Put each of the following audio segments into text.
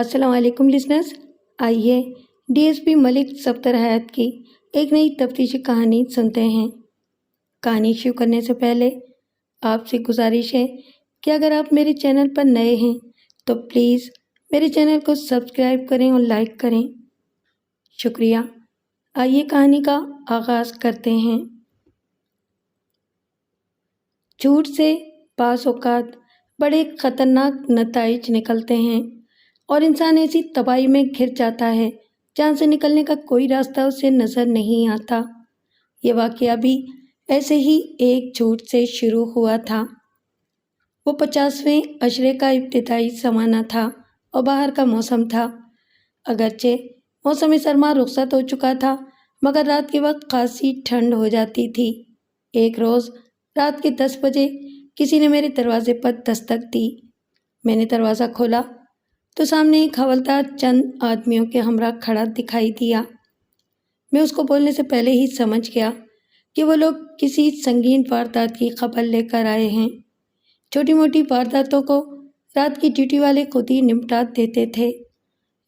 السلام علیکم لسنرز، آئیے ڈی ایس پی ملک سبتر حیات کی ایک نئی تفتیشی کہانی سنتے ہیں۔ کہانی شروع کرنے سے پہلے آپ سے گزارش ہے کہ اگر آپ میرے چینل پر نئے ہیں تو پلیز میرے چینل کو سبسکرائب کریں اور لائک کریں۔ شکریہ۔ آئیے کہانی کا آغاز کرتے ہیں۔ جھوٹ سے بعض اوقات بڑے خطرناک نتائج نکلتے ہیں اور انسان ایسی تباہی میں گر جاتا ہے جہاں سے نکلنے کا کوئی راستہ اسے نظر نہیں آتا۔ یہ واقعہ بھی ایسے ہی ایک جھوٹ سے شروع ہوا تھا۔ وہ 50ویں عشرے کا ابتدائی زمانہ تھا اور باہر کا موسم تھا۔ اگرچہ موسم سرما رخصت ہو چکا تھا مگر رات کے وقت خاصی ٹھنڈ ہو جاتی تھی۔ ایک روز رات کے 10 بجے کسی نے میرے دروازے پر دستک دی۔ میں نے دروازہ کھولا تو سامنے ایک حوالدار چند آدمیوں کے ہمراہ کھڑا دکھائی دیا۔ میں اس کو بولنے سے پہلے ہی سمجھ گیا کہ وہ لوگ کسی سنگین واردات کی خبر لے کر آئے ہیں۔ چھوٹی موٹی وارداتوں کو رات کی ڈیوٹی والے خود ہی نمٹا دیتے تھے،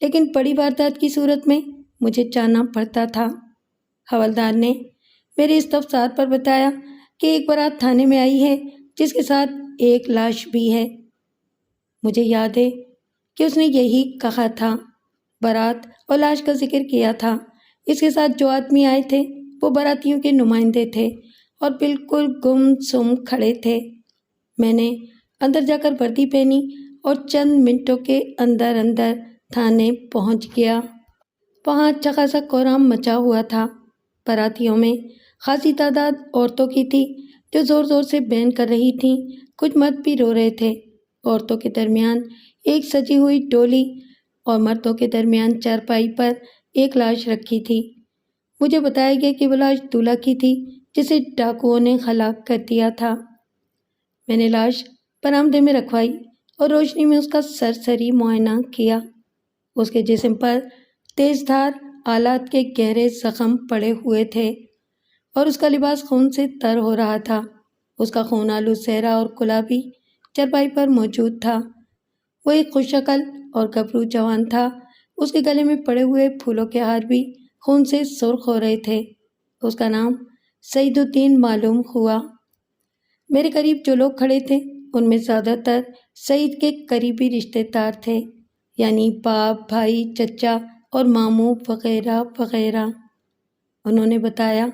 لیکن بڑی واردات کی صورت میں مجھے جانا پڑتا تھا۔ حوالدار نے میرے استفسار پر بتایا کہ ایک بارات تھانے میں آئی ہے جس کے ساتھ ایک لاش بھی ہے۔ مجھے یاد ہے کہ اس نے یہی کہا تھا، بارات اور لاش کا ذکر کیا تھا۔ اس کے ساتھ جو آدمی آئے تھے وہ باراتیوں کے نمائندے تھے اور بالکل گم سم کھڑے تھے۔ میں نے اندر جا کر وردی پہنی اور چند منٹوں کے اندر تھانے پہنچ گیا۔ وہاں اچھا خاصا کورام مچا ہوا تھا۔ باراتیوں میں خاصی تعداد عورتوں کی تھی جو زور زور سے بین کر رہی تھیں، کچھ مرد بھی رو رہے تھے۔ عورتوں کے درمیان ایک سجی ہوئی ڈولی اور مردوں کے درمیان چارپائی پر ایک لاش رکھی تھی۔ مجھے بتایا گیا کہ وہ لاش دولہا کی تھی جسے ڈاکوؤں نے ہلاک کر دیا تھا۔ میں نے لاش برآمدے میں رکھوائی اور روشنی میں اس کا سرسری معائنہ کیا۔ اس کے جسم پر تیز دھار آلات کے گہرے زخم پڑے ہوئے تھے اور اس کا لباس خون سے تر ہو رہا تھا۔ اس کا خون آلود صحرا اور گلابی چرپائی پر موجود تھا۔ وہ ایک خوش شکل اور گبرو جوان تھا۔ اس کے گلے میں پڑے ہوئے پھولوں کے ہار بھی خون سے سرخ ہو رہے تھے۔ اس کا نام سعید الدین معلوم ہوا۔ میرے قریب جو لوگ کھڑے تھے ان میں زیادہ تر سعید کے قریبی رشتہ دار تھے، یعنی باپ، بھائی، چچا اور ماموں وغیرہ وغیرہ۔ انہوں نے بتایا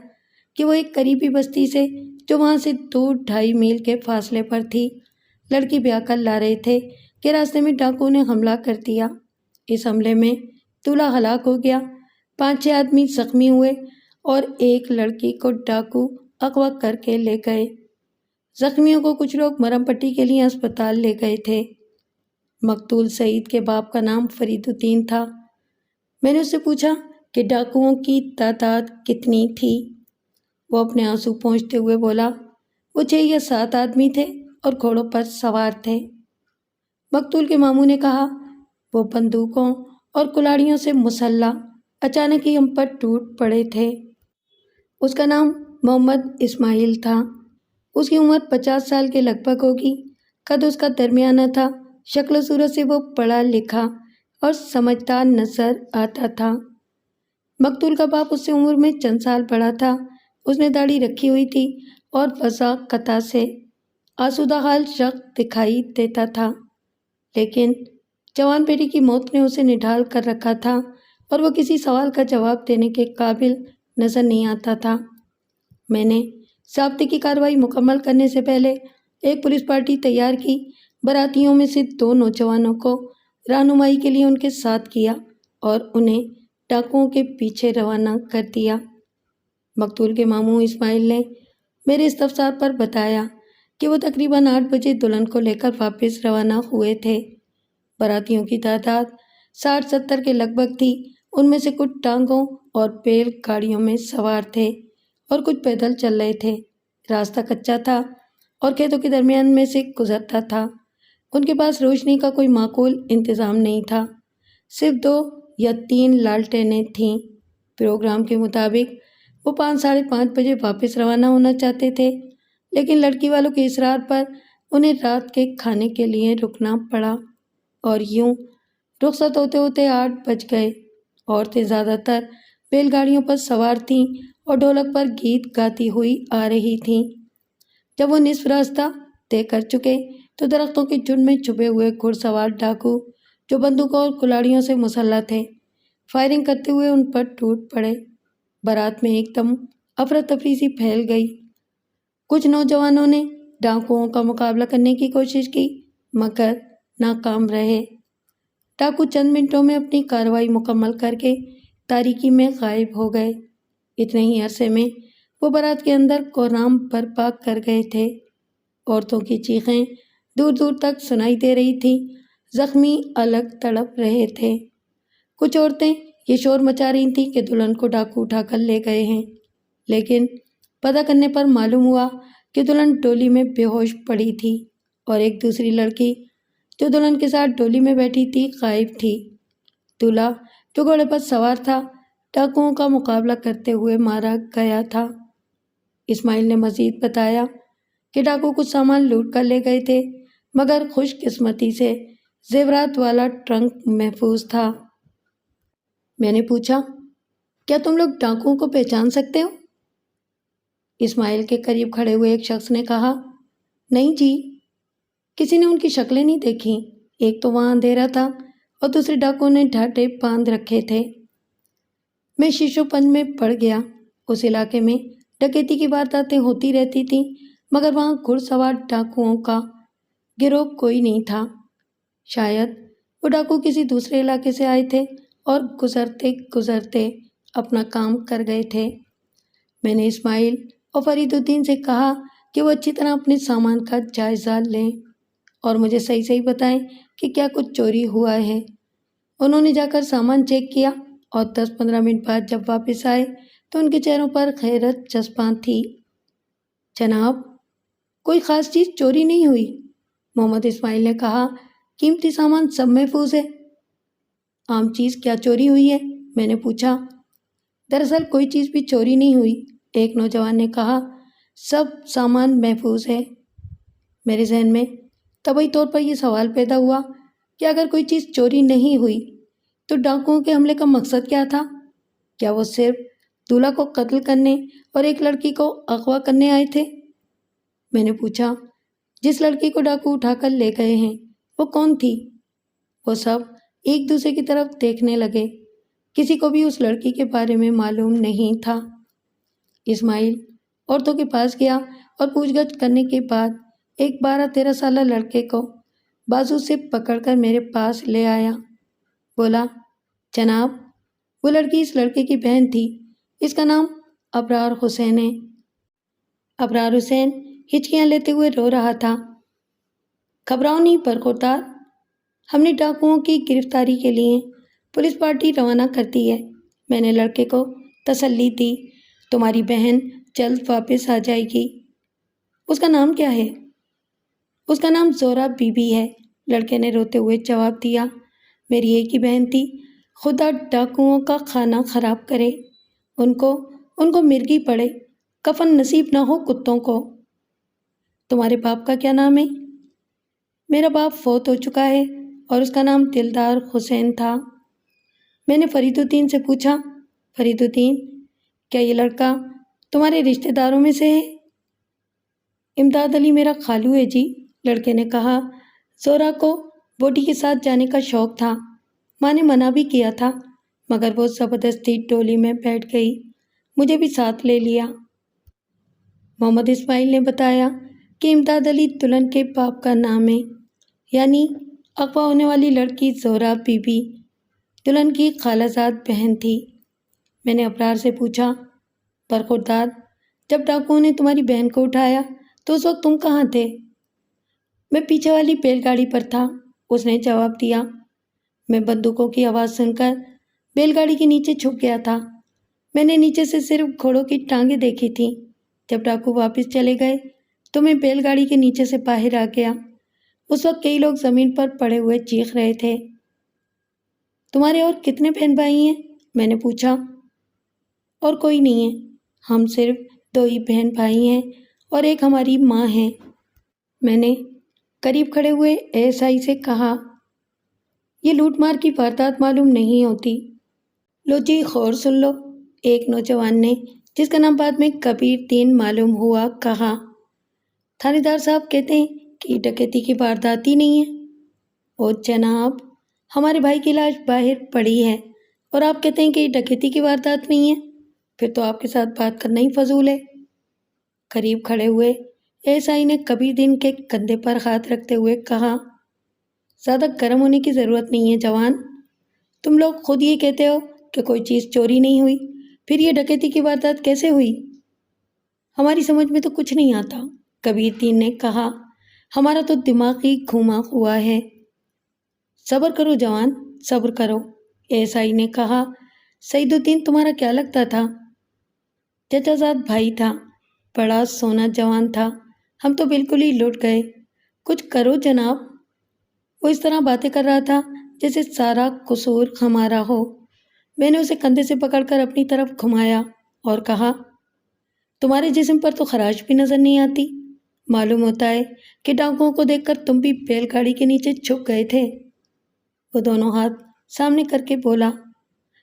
کہ وہ ایک قریبی بستی سے جو وہاں سے 2-2.5 میل کے فاصلے پر تھی لڑکی بیاہ کر لا رہے تھے کہ راستے میں ڈاکوؤں نے حملہ کر دیا۔ اس حملے میں دولہا ہلاک ہو گیا، 5-6 آدمی زخمی ہوئے اور ایک لڑکی کو ڈاکو اغوا کر کے لے گئے۔ زخمیوں کو کچھ لوگ مرہم پٹی کے لیے اسپتال لے گئے تھے۔ مقتول سعید کے باپ کا نام فرید الدین تھا۔ میں نے اس سے پوچھا کہ ڈاکوؤں کی تعداد کتنی تھی؟ وہ اپنے آنسو پونچھتے ہوئے بولا، وہ 6 یا 7 آدمی تھے اور گھوڑوں پر سوار تھے۔ مقتول کے ماموں نے کہا، وہ بندوقوں اور کلاڑیوں سے مسلح اچانک ہی ہم پر ٹوٹ پڑے تھے۔ اس کا نام محمد اسماعیل تھا۔ اس کی عمر 50 سال کے لگ بھگ ہوگی۔ قد اس کا درمیانہ تھا۔ شکل و صورت سے وہ پڑھا لکھا اور سمجھدار نظر آتا تھا۔ مقتول کا باپ اس سے عمر میں چند سال بڑا تھا۔ اس نے داڑھی رکھی ہوئی تھی اور وضاحت سے آسودہ حال شخص دکھائی دیتا تھا، لیکن جوان بیٹی کی موت نے اسے نڈھال کر رکھا تھا اور وہ کسی سوال کا جواب دینے کے قابل نظر نہیں آتا تھا۔ میں نے ضابطے کی کارروائی مکمل کرنے سے پہلے ایک پولیس پارٹی تیار کی۔ براتیوں میں سے 2 نوجوانوں کو رہنمائی کے لیے ان کے ساتھ کیا اور انہیں ڈاکوؤں کے پیچھے روانہ کر دیا۔ مقتول کے ماموں اسماعیل نے میرے استفسار پر بتایا کہ وہ تقریباً 8 بجے دلہن کو لے کر واپس روانہ ہوئے تھے۔ براتیوں کی تعداد 60-70 کے لگ بھگ تھی۔ ان میں سے کچھ ٹانگوں اور بیل گاڑیوں میں سوار تھے اور کچھ پیدل چل رہے تھے۔ راستہ کچا تھا اور کھیتوں کے درمیان میں سے گزرتا تھا۔ ان کے پاس روشنی کا کوئی معقول انتظام نہیں تھا، صرف 2 یا 3 لالٹینیں تھیں۔ پروگرام کے مطابق وہ 5-5:30 بجے واپس روانہ ہونا چاہتے تھے، لیکن لڑکی والوں کے اصرار پر انہیں رات کے کھانے کے لیے رکنا پڑا اور یوں رخصت ہوتے ہوتے 8 بج گئے۔ عورتیں زیادہ تر بیل گاڑیوں پر سوار تھیں اور ڈھولک پر گیت گاتی ہوئی آ رہی تھیں۔ جب وہ نصف راستہ طے کر چکے تو درختوں کے جھنڈ میں چھپے ہوئے گھڑ سوار ڈاکو جو بندوقوں اور کلاڑیوں سے مسلح تھے، فائرنگ کرتے ہوئے ان پر ٹوٹ پڑے۔ بارات میں ایک دم افراتفری سی پھیل گئی۔ کچھ نوجوانوں نے ڈاکوؤں کا مقابلہ کرنے کی کوشش کی مگر ناکام رہے۔ ڈاکو چند منٹوں میں اپنی کارروائی مکمل کر کے تاریکی میں غائب ہو گئے۔ اتنے ہی عرصے میں وہ بارات کے اندر کوہرام برپا کر گئے تھے۔ عورتوں کی چیخیں دور دور تک سنائی دے رہی تھیں، زخمی الگ تڑپ رہے تھے۔ کچھ عورتیں یہ شور مچا رہی تھیں کہ دلہن کو ڈاکو اٹھا کر لے گئے ہیں، لیکن پتہ کرنے پر معلوم ہوا کہ دلہن ڈولی میں بے ہوش پڑی تھی اور ایک دوسری لڑکی جو دلہن کے ساتھ ڈولی میں بیٹھی تھی غائب تھی۔ دولہا جو گھوڑے پر سوار تھا ڈاکوؤں کا مقابلہ کرتے ہوئے مارا گیا تھا۔ اسماعیل نے مزید بتایا کہ ڈاکو کچھ سامان لوٹ کر لے گئے تھے مگر خوش قسمتی سے زیورات والا ٹرنک محفوظ تھا۔ میں نے پوچھا، کیا تم لوگ ڈاکوؤں کو پہچان سکتے ہو؟ اسماعیل کے قریب کھڑے ہوئے ایک شخص نے کہا، نہیں جی، کسی نے ان کی شکلیں نہیں دیکھیں۔ ایک تو وہاں اندھیرا تھا اور دوسرے ڈاکوؤں نے ڈھاٹے باندھ رکھے تھے۔ میں شیشو پنج میں پڑ گیا۔ اس علاقے میں ڈکیتی کی وارداتیں ہوتی رہتی تھیں مگر وہاں گھڑ سوار ڈاکوؤں کا گروہ کوئی نہیں تھا۔ شاید وہ ڈاکو کسی دوسرے علاقے سے آئے تھے اور گزرتے گزرتے اپنا کام کر گئے تھے۔ میں نے اسماعیل اور فرید الدین سے کہا کہ وہ اچھی طرح اپنے سامان کا جائزہ لیں اور مجھے صحیح صحیح بتائیں کہ کیا کچھ چوری ہوا ہے۔ انہوں نے جا کر سامان چیک کیا اور 10-15 منٹ بعد جب واپس آئے تو ان کے چہروں پر حیرت چسپاں تھی۔ جناب، کوئی خاص چیز چوری نہیں ہوئی؟ محمد اسماعیل نے کہا، قیمتی سامان سب محفوظ ہے۔ عام چیز کیا چوری ہوئی ہے؟ میں نے پوچھا۔ دراصل کوئی چیز بھی چوری نہیں ہوئی، ایک نوجوان نے کہا، سب سامان محفوظ ہے۔ میرے ذہن میں طبعی طور پر یہ سوال پیدا ہوا کہ اگر کوئی چیز چوری نہیں ہوئی تو ڈاکوؤں کے حملے کا مقصد کیا تھا؟ کیا وہ صرف دولہا کو قتل کرنے اور ایک لڑکی کو اغوا کرنے آئے تھے؟ میں نے پوچھا، جس لڑکی کو ڈاکو اٹھا کر لے گئے ہیں وہ کون تھی؟ وہ سب ایک دوسرے کی طرف دیکھنے لگے۔ کسی کو بھی اس لڑکی کے بارے میں معلوم نہیں تھا۔ اسماعیل عورتوں کے پاس گیا اور پوچھ گچھ کرنے کے بعد ایک 12-13 سالہ لڑکے کو بازو سے پکڑ کر میرے پاس لے آیا۔ بولا، جناب، وہ لڑکی اس لڑکے کی بہن تھی، اس کا نام ابرار حسین ہے۔ ابرار حسین ہچکیاں لیتے ہوئے رو رہا تھا۔ گھبراؤ نہیں برخوردار، ہم نے ڈاکوؤں کی گرفتاری کے لیے پولیس پارٹی روانہ کر دی ہے۔ میں نے لڑکے کو تسلی دی، تمہاری بہن جلد واپس آ جائے گی۔ اس کا نام کیا ہے؟ اس کا نام زہرا بی بی ہے، لڑکے نے روتے ہوئے جواب دیا۔ میری ایک ہی بہن تھی، خدا ڈاکوؤں کا کھانا خراب کرے، ان کو مرگی پڑے، کفن نصیب نہ ہو کتوں کو۔ تمہارے باپ کا کیا نام ہے؟ میرا باپ فوت ہو چکا ہے اور اس کا نام دلدار حسین تھا۔ میں نے فرید الدین سے پوچھا، فرید الدین، کیا یہ لڑکا تمہارے رشتہ داروں میں سے ہے؟ امداد علی میرا خالو ہے جی، لڑکے نے کہا۔ زہرا کو بوٹی کے ساتھ جانے کا شوق تھا، ماں نے منع بھی کیا تھا مگر وہ زبردستی ڈولی میں بیٹھ گئی، مجھے بھی ساتھ لے لیا۔ محمد اسماعیل نے بتایا کہ امداد علی دلہن کے باپ کا نام ہے، یعنی اغوا ہونے والی لڑکی زہرا بی بی دلہن کی خالہ زاد بہن تھی۔ میں نے ابرار سے پوچھا، برخوردار، جب ڈاکوؤں نے تمہاری بہن کو اٹھایا تو اس وقت تم کہاں تھے؟ میں پیچھے والی بیل گاڑی پر تھا، اس نے جواب دیا۔ میں بندوقوں کی آواز سن کر بیل گاڑی کے نیچے چھپ گیا تھا۔ میں نے نیچے سے صرف گھوڑوں کی ٹانگیں دیکھی تھیں۔ جب ڈاکو واپس چلے گئے تو میں بیل گاڑی کے نیچے سے باہر آ گیا۔ اس وقت کئی لوگ زمین پر پڑے ہوئے چیخ رہے تھے۔ تمہارے اور کتنے بہن بھائی ہیں؟ میں نے پوچھا۔ اور کوئی نہیں ہے، ہم صرف 2 ہی بہن بھائی ہیں اور ایک ہماری ماں ہے۔ میں نے قریب کھڑے ہوئے ASI سے کہا، یہ لوٹ مار کی واردات معلوم نہیں ہوتی۔ لو جی غور سن لو، ایک نوجوان نے، جس کا نام بعد میں کبیر دین معلوم ہوا، کہا۔ تھانے دار صاحب کہتے ہیں کہ ڈکیتی کی واردات ہی نہیں ہے۔ او جناب، ہمارے بھائی کی لاش باہر پڑی ہے اور آپ کہتے ہیں کہ ڈکیتی کی واردات نہیں ہے؟ پھر تو آپ کے ساتھ بات کرنا ہی فضول ہے۔ قریب کھڑے ہوئے ایس آئی نے کبیر دین کے کندھے پر ہاتھ رکھتے ہوئے کہا، زیادہ گرم ہونے کی ضرورت نہیں ہے جوان، تم لوگ خود یہ کہتے ہو کہ کوئی چیز چوری نہیں ہوئی، پھر یہ ڈکیتی کی واردات کیسے ہوئی؟ ہماری سمجھ میں تو کچھ نہیں آتا، کبیر دین نے کہا، ہمارا تو دماغ ہی گھوما ہوا ہے۔ صبر کرو جوان، صبر کرو، ایس آئی نے کہا۔ سعید الدین تمہارا کیا لگتا تھا؟ چچا زاد بھائی تھا، بڑا سونا جوان تھا، ہم تو بالکل ہی لٹ گئے۔ کچھ کرو جناب۔ وہ اس طرح باتیں کر رہا تھا جیسے سارا قصور ہمارا ہو۔ میں نے اسے کندھے سے پکڑ کر اپنی طرف گھمایا اور کہا، تمہارے جسم پر تو خراش بھی نظر نہیں آتی، معلوم ہوتا ہے کہ ڈاکوؤں کو دیکھ کر تم بھی بیل گاڑی کے نیچے چھپ گئے تھے۔ وہ دونوں ہاتھ سامنے کر کے بولا،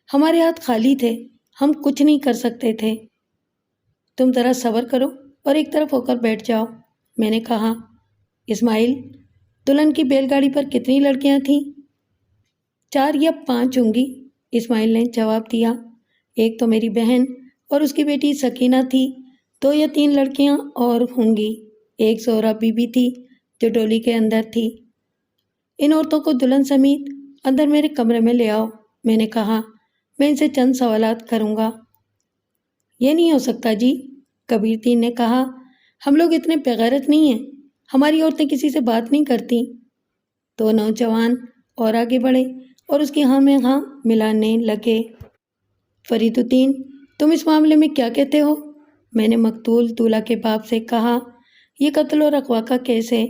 ہمارے ہاتھ خالی تھے، ہم کچھ نہیں کر سکتے تھے۔ تم ذرا صبر کرو اور ایک طرف ہو کر بیٹھ جاؤ، میں نے کہا۔ اسماعیل، دلہن کی بیل گاڑی پر کتنی لڑکیاں تھیں؟ 4 یا 5 ہوں گی، اسماعیل نے جواب دیا۔ ایک تو میری بہن اور اس کی بیٹی سکینہ تھی، 2 یا 3 لڑکیاں اور ہوں گی، ایک زہرا بی بی تھی جو ڈولی کے اندر تھی۔ ان عورتوں کو دلہن سمیت اندر میرے کمرے میں لے آؤ، میں نے کہا، میں ان سے چند سوالات کروں گا۔ یہ نہیں ہو سکتا جی، کبیر دین نے کہا، ہم لوگ اتنے بےغیرت نہیں ہیں، ہماری عورتیں کسی سے بات نہیں کرتی۔ تو نوجوان اور آگے بڑھے اور اس کی ہاں میں ہاں ملانے لگے۔ فرید الدین، تم اس معاملے میں کیا کہتے ہو؟ میں نے مقتول دولہا کے باپ سے کہا، یہ قتل و اغوا کا کیس ہے،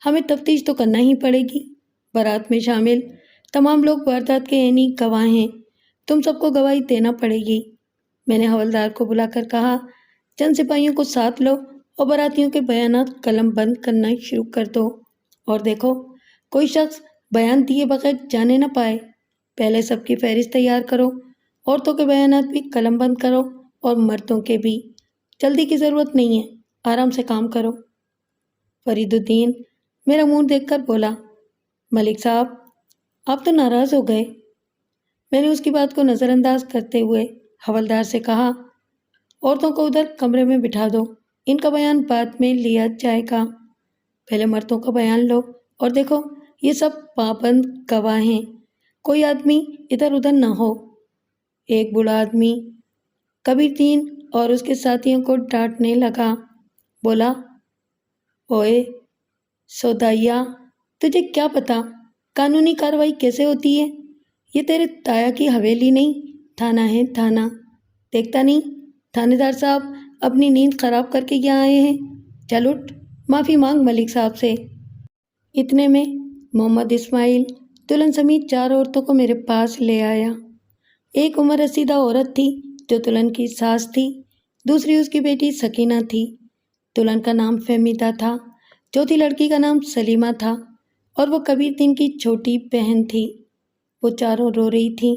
ہمیں تفتیش تو کرنا ہی پڑے گی۔ بارات میں شامل تمام لوگ واردات کے عینی گواہ ہیں، تم سب کو گواہی دینا پڑے گی۔ میں نے حوالدار کو بلا کر کہا، چند سپاہیوں کو ساتھ لو اور براتیوں کے بیانات قلم بند کرنا شروع کر دو، اور دیکھو کوئی شخص بیان دیے بغیر جانے نہ پائے۔ پہلے سب کی فہرست تیار کرو، عورتوں کے بیانات بھی قلم بند کرو اور مردوں کے بھی، جلدی کی ضرورت نہیں ہے، آرام سے کام کرو۔ فرید الدین میرا منہ دیکھ کر بولا، ملک صاحب آپ تو ناراض ہو گئے۔ میں نے اس کی بات کو نظر انداز کرتے ہوئے حوالدار سے کہا، عورتوں کو ادھر کمرے میں بٹھا دو، ان کا بیان بعد میں لیا جائے گا، پہلے مردوں کا بیان لو، اور دیکھو یہ سب پابند گواہ ہیں، کوئی آدمی ادھر ادھر نہ ہو۔ ایک بوڑھا آدمی کبیر دین اور اس کے ساتھیوں کو ڈانٹنے لگا، بولا، اوئے سودائیا، تجھے کیا پتا قانونی کارروائی کیسے ہوتی ہے؟ یہ تیرے تایا کی حویلی نہیں، تھانہ ہے تھانہ، دیکھتا نہیں تھانے دار صاحب اپنی نیند خراب کر کے یہاں آئے ہیں، چل اٹھ، معافی مانگ ملک صاحب سے۔ اتنے میں محمد اسماعیل دلہن سمیت 4 عورتوں کو میرے پاس لے آیا۔ ایک عمر رسیدہ عورت تھی جو دلہن کی ساس تھی، دوسری اس کی بیٹی سکینہ تھی، دلہن کا نام فہمیدہ تھا، چوتھی لڑکی کا نام سلیمہ تھا، اور وہ کبیر دین کی چھوٹی بہن تھی۔ وہ چاروں رو رہی تھیں۔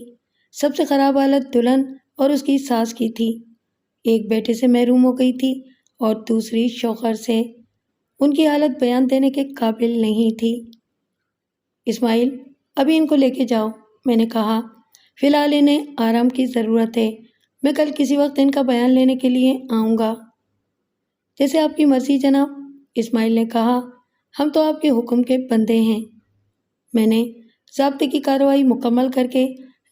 سب سے خراب حالت دلہن اور اس کی ساس کی تھی، ایک بیٹے سے محروم ہو گئی تھی اور دوسری شوہر سے، ان کی حالت بیان دینے کے قابل نہیں تھی۔ اسماعیل، ابھی ان کو لے کے جاؤ، میں نے کہا، فی الحال انہیں آرام کی ضرورت ہے، میں کل کسی وقت ان کا بیان لینے کے لیے آؤں گا۔ جیسے آپ کی مرضی جناب، اسماعیل نے کہا، ہم تو آپ کے حکم کے بندے ہیں۔ میں نے ضابطے کی کارروائی مکمل کر کے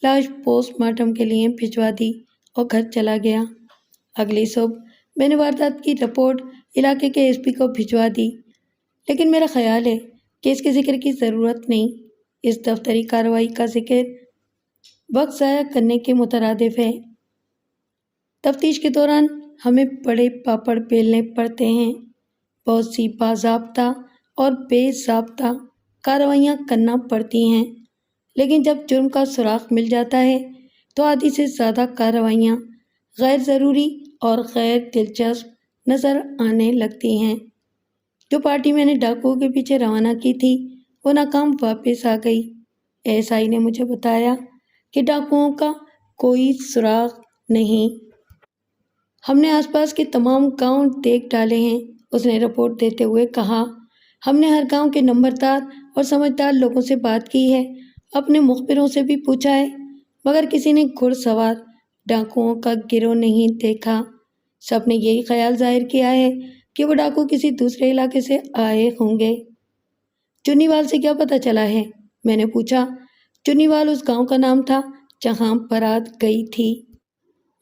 لاش پوسٹ مارٹم کے لیے بھجوا دی اور گھر چلا گیا۔ اگلی صبح میں نے واردات کی رپورٹ علاقے کے ایس پی کو بھجوا دی، لیکن میرا خیال ہے کہ اس کے ذکر کی ضرورت نہیں، اس دفتری کارروائی کا ذکر وقت ضائع کرنے کے مترادف ہے۔ تفتیش کے دوران ہمیں بڑے پاپڑ بیلنے پڑتے ہیں، بہت سی باضابطہ اور بے ضابطہ کارروائیاں کرنا پڑتی ہیں، لیکن جب جرم کا سراغ مل جاتا ہے تو آدھی سے زیادہ کارروائیاں غیر ضروری اور غیر دلچسپ نظر آنے لگتی ہیں۔ جو پارٹی میں نے ڈاکوؤں کے پیچھے روانہ کی تھی وہ ناکام واپس آ گئی۔ SI نے مجھے بتایا کہ ڈاکوؤں کا کوئی سراغ نہیں۔ ہم نے آس پاس کے تمام گاؤں دیکھ ڈالے ہیں، اس نے رپورٹ دیتے ہوئے کہا۔ ہم نے ہر گاؤں کے نمبردار اور سمجھدار لوگوں سے بات کی ہے، اپنے مخبروں سے بھی پوچھا ہے، مگر کسی نے گھڑ سوار ڈاکوؤں کا گروہ نہیں دیکھا۔ سب نے یہی خیال ظاہر کیا ہے کہ وہ ڈاکو کسی دوسرے علاقے سے آئے ہوں گے۔ چنیوال سے کیا پتہ چلا ہے؟ میں نے پوچھا۔ چنیوال اس گاؤں کا نام تھا جہاں بارات گئی تھی۔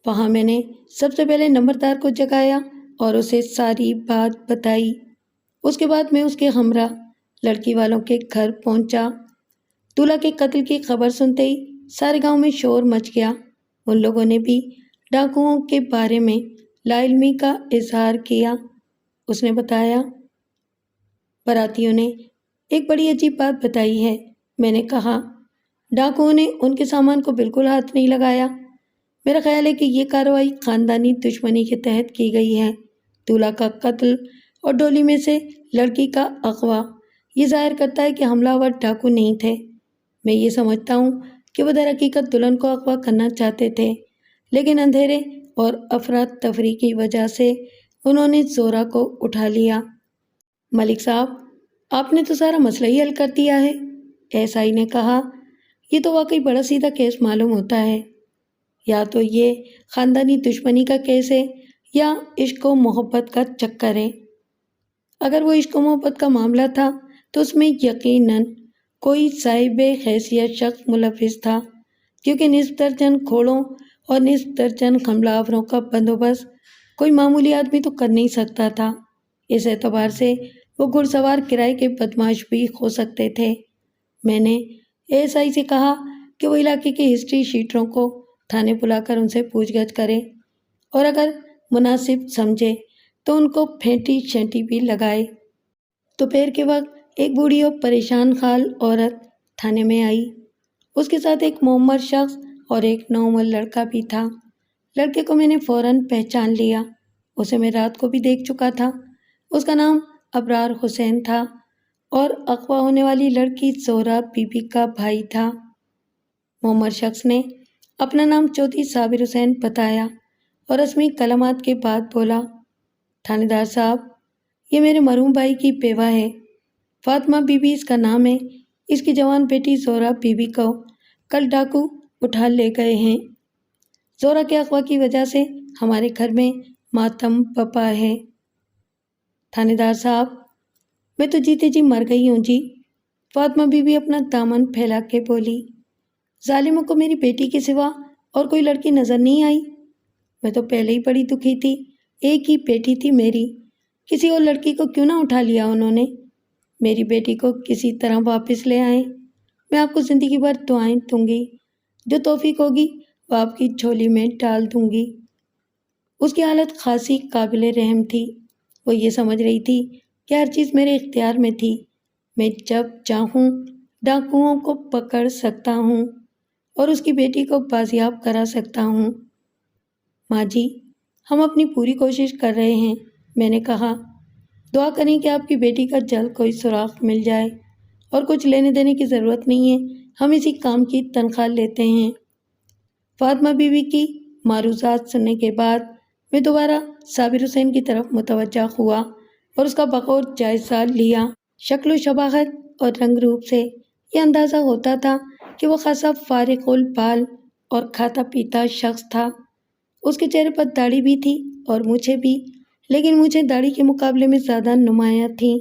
وہاں میں نے سب سے پہلے نمبردار کو جگایا اور اسے ساری بات بتائی۔ اس کے بعد میں اس کے ہمراہ لڑکی والوں کے گھر پہنچا۔ دولہا کے قتل کی خبر سنتے ہی سارے گاؤں میں شور مچ گیا۔ ان لوگوں نے بھی ڈاکوؤں کے بارے میں لا علمی کا اظہار کیا۔ اس نے بتایا۔ براتیوں نے ایک بڑی عجیب بات بتائی ہے، میں نے کہا۔ ڈاکوؤں نے ان کے سامان کو بالکل ہاتھ نہیں لگایا۔ میرا خیال ہے کہ یہ کارروائی خاندانی دشمنی کے تحت کی گئی ہے۔ دولہا کا قتل اور ڈولی میں سے لڑکی کا اغوا یہ ظاہر کرتا ہے کہ حملہ آور ڈاکو نہیں تھے۔ میں یہ سمجھتا ہوں کہ وہ در حقیقت دلہن کو اغوا کرنا چاہتے تھے، لیکن اندھیرے اور افراتفری کی وجہ سے انہوں نے زہرہ کو اٹھا لیا۔ ملک صاحب، آپ نے تو سارا مسئلہ ہی حل کر دیا ہے، SI نے کہا۔ یہ تو واقعی بڑا سیدھا کیس معلوم ہوتا ہے۔ یا تو یہ خاندانی دشمنی کا کیس ہے یا عشق و محبت کا چکر ہے۔ اگر وہ عشق و محبت کا معاملہ تھا تو اس میں یقیناً کوئی صاحب حیثیت شخص ملوث تھا، کیونکہ نصف درجن گھوڑوں اور نصف درجن حملہ آوروں کا بندوبست کوئی معمولی آدمی تو کر نہیں سکتا تھا۔ اس اعتبار سے وہ گھڑ سوار کرائے کے بدماش بھی ہو سکتے تھے۔ میں نے SI سے کہا کہ وہ علاقے کے ہسٹری شیٹروں کو تھانے بلا کر ان سے پوچھ گچھ کرے اور اگر مناسب سمجھے تو ان کو پھینٹی شینٹی بھی لگائے۔ دوپہر کے وقت ایک بوڑھی اور پریشان حال عورت تھانے میں آئی۔ اس کے ساتھ ایک معمر شخص اور ایک نوعمر لڑکا بھی تھا۔ لڑکے کو میں نے فوراً پہچان لیا، اسے میں رات کو بھی دیکھ چکا تھا۔ اس کا نام ابرار حسین تھا اور اغوا ہونے والی لڑکی زہرہ بی بی کا بھائی تھا۔ معمر شخص نے اپنا نام چودھری صابر حسین بتایا اور رسمی کلمات کے بعد بولا، تھانے دار صاحب، یہ میرے مرحوم بھائی کی بیوہ ہے، فاطمہ بی بی اس کا نام ہے۔ اس کی جوان بیٹی زہرہ بی بی کو کل ڈاکو اٹھا لے گئے ہیں۔ زہرہ کے اغوا کی وجہ سے ہمارے گھر میں ماتم بپا ہے۔ تھانے دار صاحب، میں تو جیتے جی مر گئی ہوں جی، فاطمہ بی بی اپنا دامن پھیلا کے بولی۔ ظالموں کو میری بیٹی کے سوا اور کوئی لڑکی نظر نہیں آئی؟ میں تو پہلے ہی بڑی دکھی تھی، ایک ہی بیٹی تھی میری، کسی اور لڑکی کو کیوں نہ اٹھا لیا انہوں نے؟ میری بیٹی کو کسی طرح واپس لے آئیں، میں آپ کو زندگی بھر دعائیں دوں گی، جو توفیق ہوگی وہ آپ کی جھولی میں ڈال دوں گی۔ اس کی حالت خاصی قابل رحم تھی، وہ یہ سمجھ رہی تھی کہ ہر چیز میرے اختیار میں تھی، میں جب چاہوں ڈاکوؤں کو پکڑ سکتا ہوں اور اس کی بیٹی کو بازیاب کرا سکتا ہوں۔ ماں جی، ہم اپنی پوری کوشش کر رہے ہیں، میں نے کہا۔ دعا کریں کہ آپ کی بیٹی کا جلد کوئی سراغ مل جائے، اور کچھ لینے دینے کی ضرورت نہیں ہے، ہم اسی کام کی تنخواہ لیتے ہیں۔ فاطمہ بی بی کی معروضات سننے کے بعد میں دوبارہ صابر حسین کی طرف متوجہ ہوا اور اس کا بغور جائزہ لیا۔ شکل و شباہت اور رنگ روپ سے یہ اندازہ ہوتا تھا کہ وہ خاصا فارغ البال اور کھاتا پیتا شخص تھا۔ اس کے چہرے پر داڑھی بھی تھی اور مونچھیں بھی، لیکن مونچھیں داڑھی کے مقابلے میں زیادہ نمایاں تھیں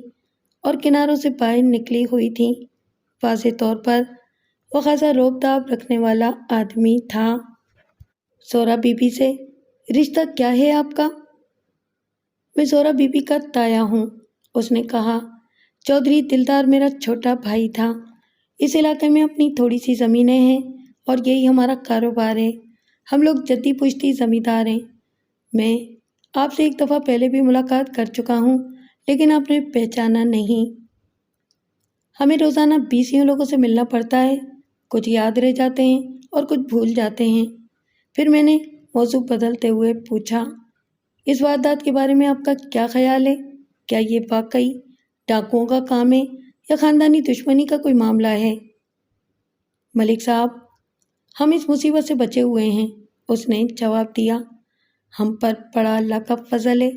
اور کناروں سے باہر نکلی ہوئی تھیں۔ واضح طور پر وہ خاصا روب داب رکھنے والا آدمی تھا۔ زہرہ بی بی سے رشتہ کیا ہے آپ کا؟ میں زہرہ بی بی کا تایا ہوں، اس نے کہا۔ چودھری دلدار میرا چھوٹا بھائی تھا۔ اس علاقے میں اپنی تھوڑی سی زمینیں ہیں اور یہی ہمارا کاروبار ہے۔ ہم لوگ جدی پشتی زمیندار ہیں۔ میں آپ سے ایک دفعہ پہلے بھی ملاقات کر چکا ہوں، لیکن آپ نے پہچانا نہیں۔ ہمیں روزانہ 20 لوگوں سے ملنا پڑتا ہے، کچھ یاد رہ جاتے ہیں اور کچھ بھول جاتے ہیں۔ پھر میں نے موضوع بدلتے ہوئے پوچھا، اس واردات کے بارے میں آپ کا کیا خیال ہے؟ کیا یہ واقعی ڈاکوؤں کا کام ہے یا خاندانی دشمنی کا کوئی معاملہ ہے؟ ملک صاحب، ہم اس مصیبت سے بچے ہوئے ہیں، اس نے جواب دیا۔ ہم پر بڑا اللہ کا فضل ہے،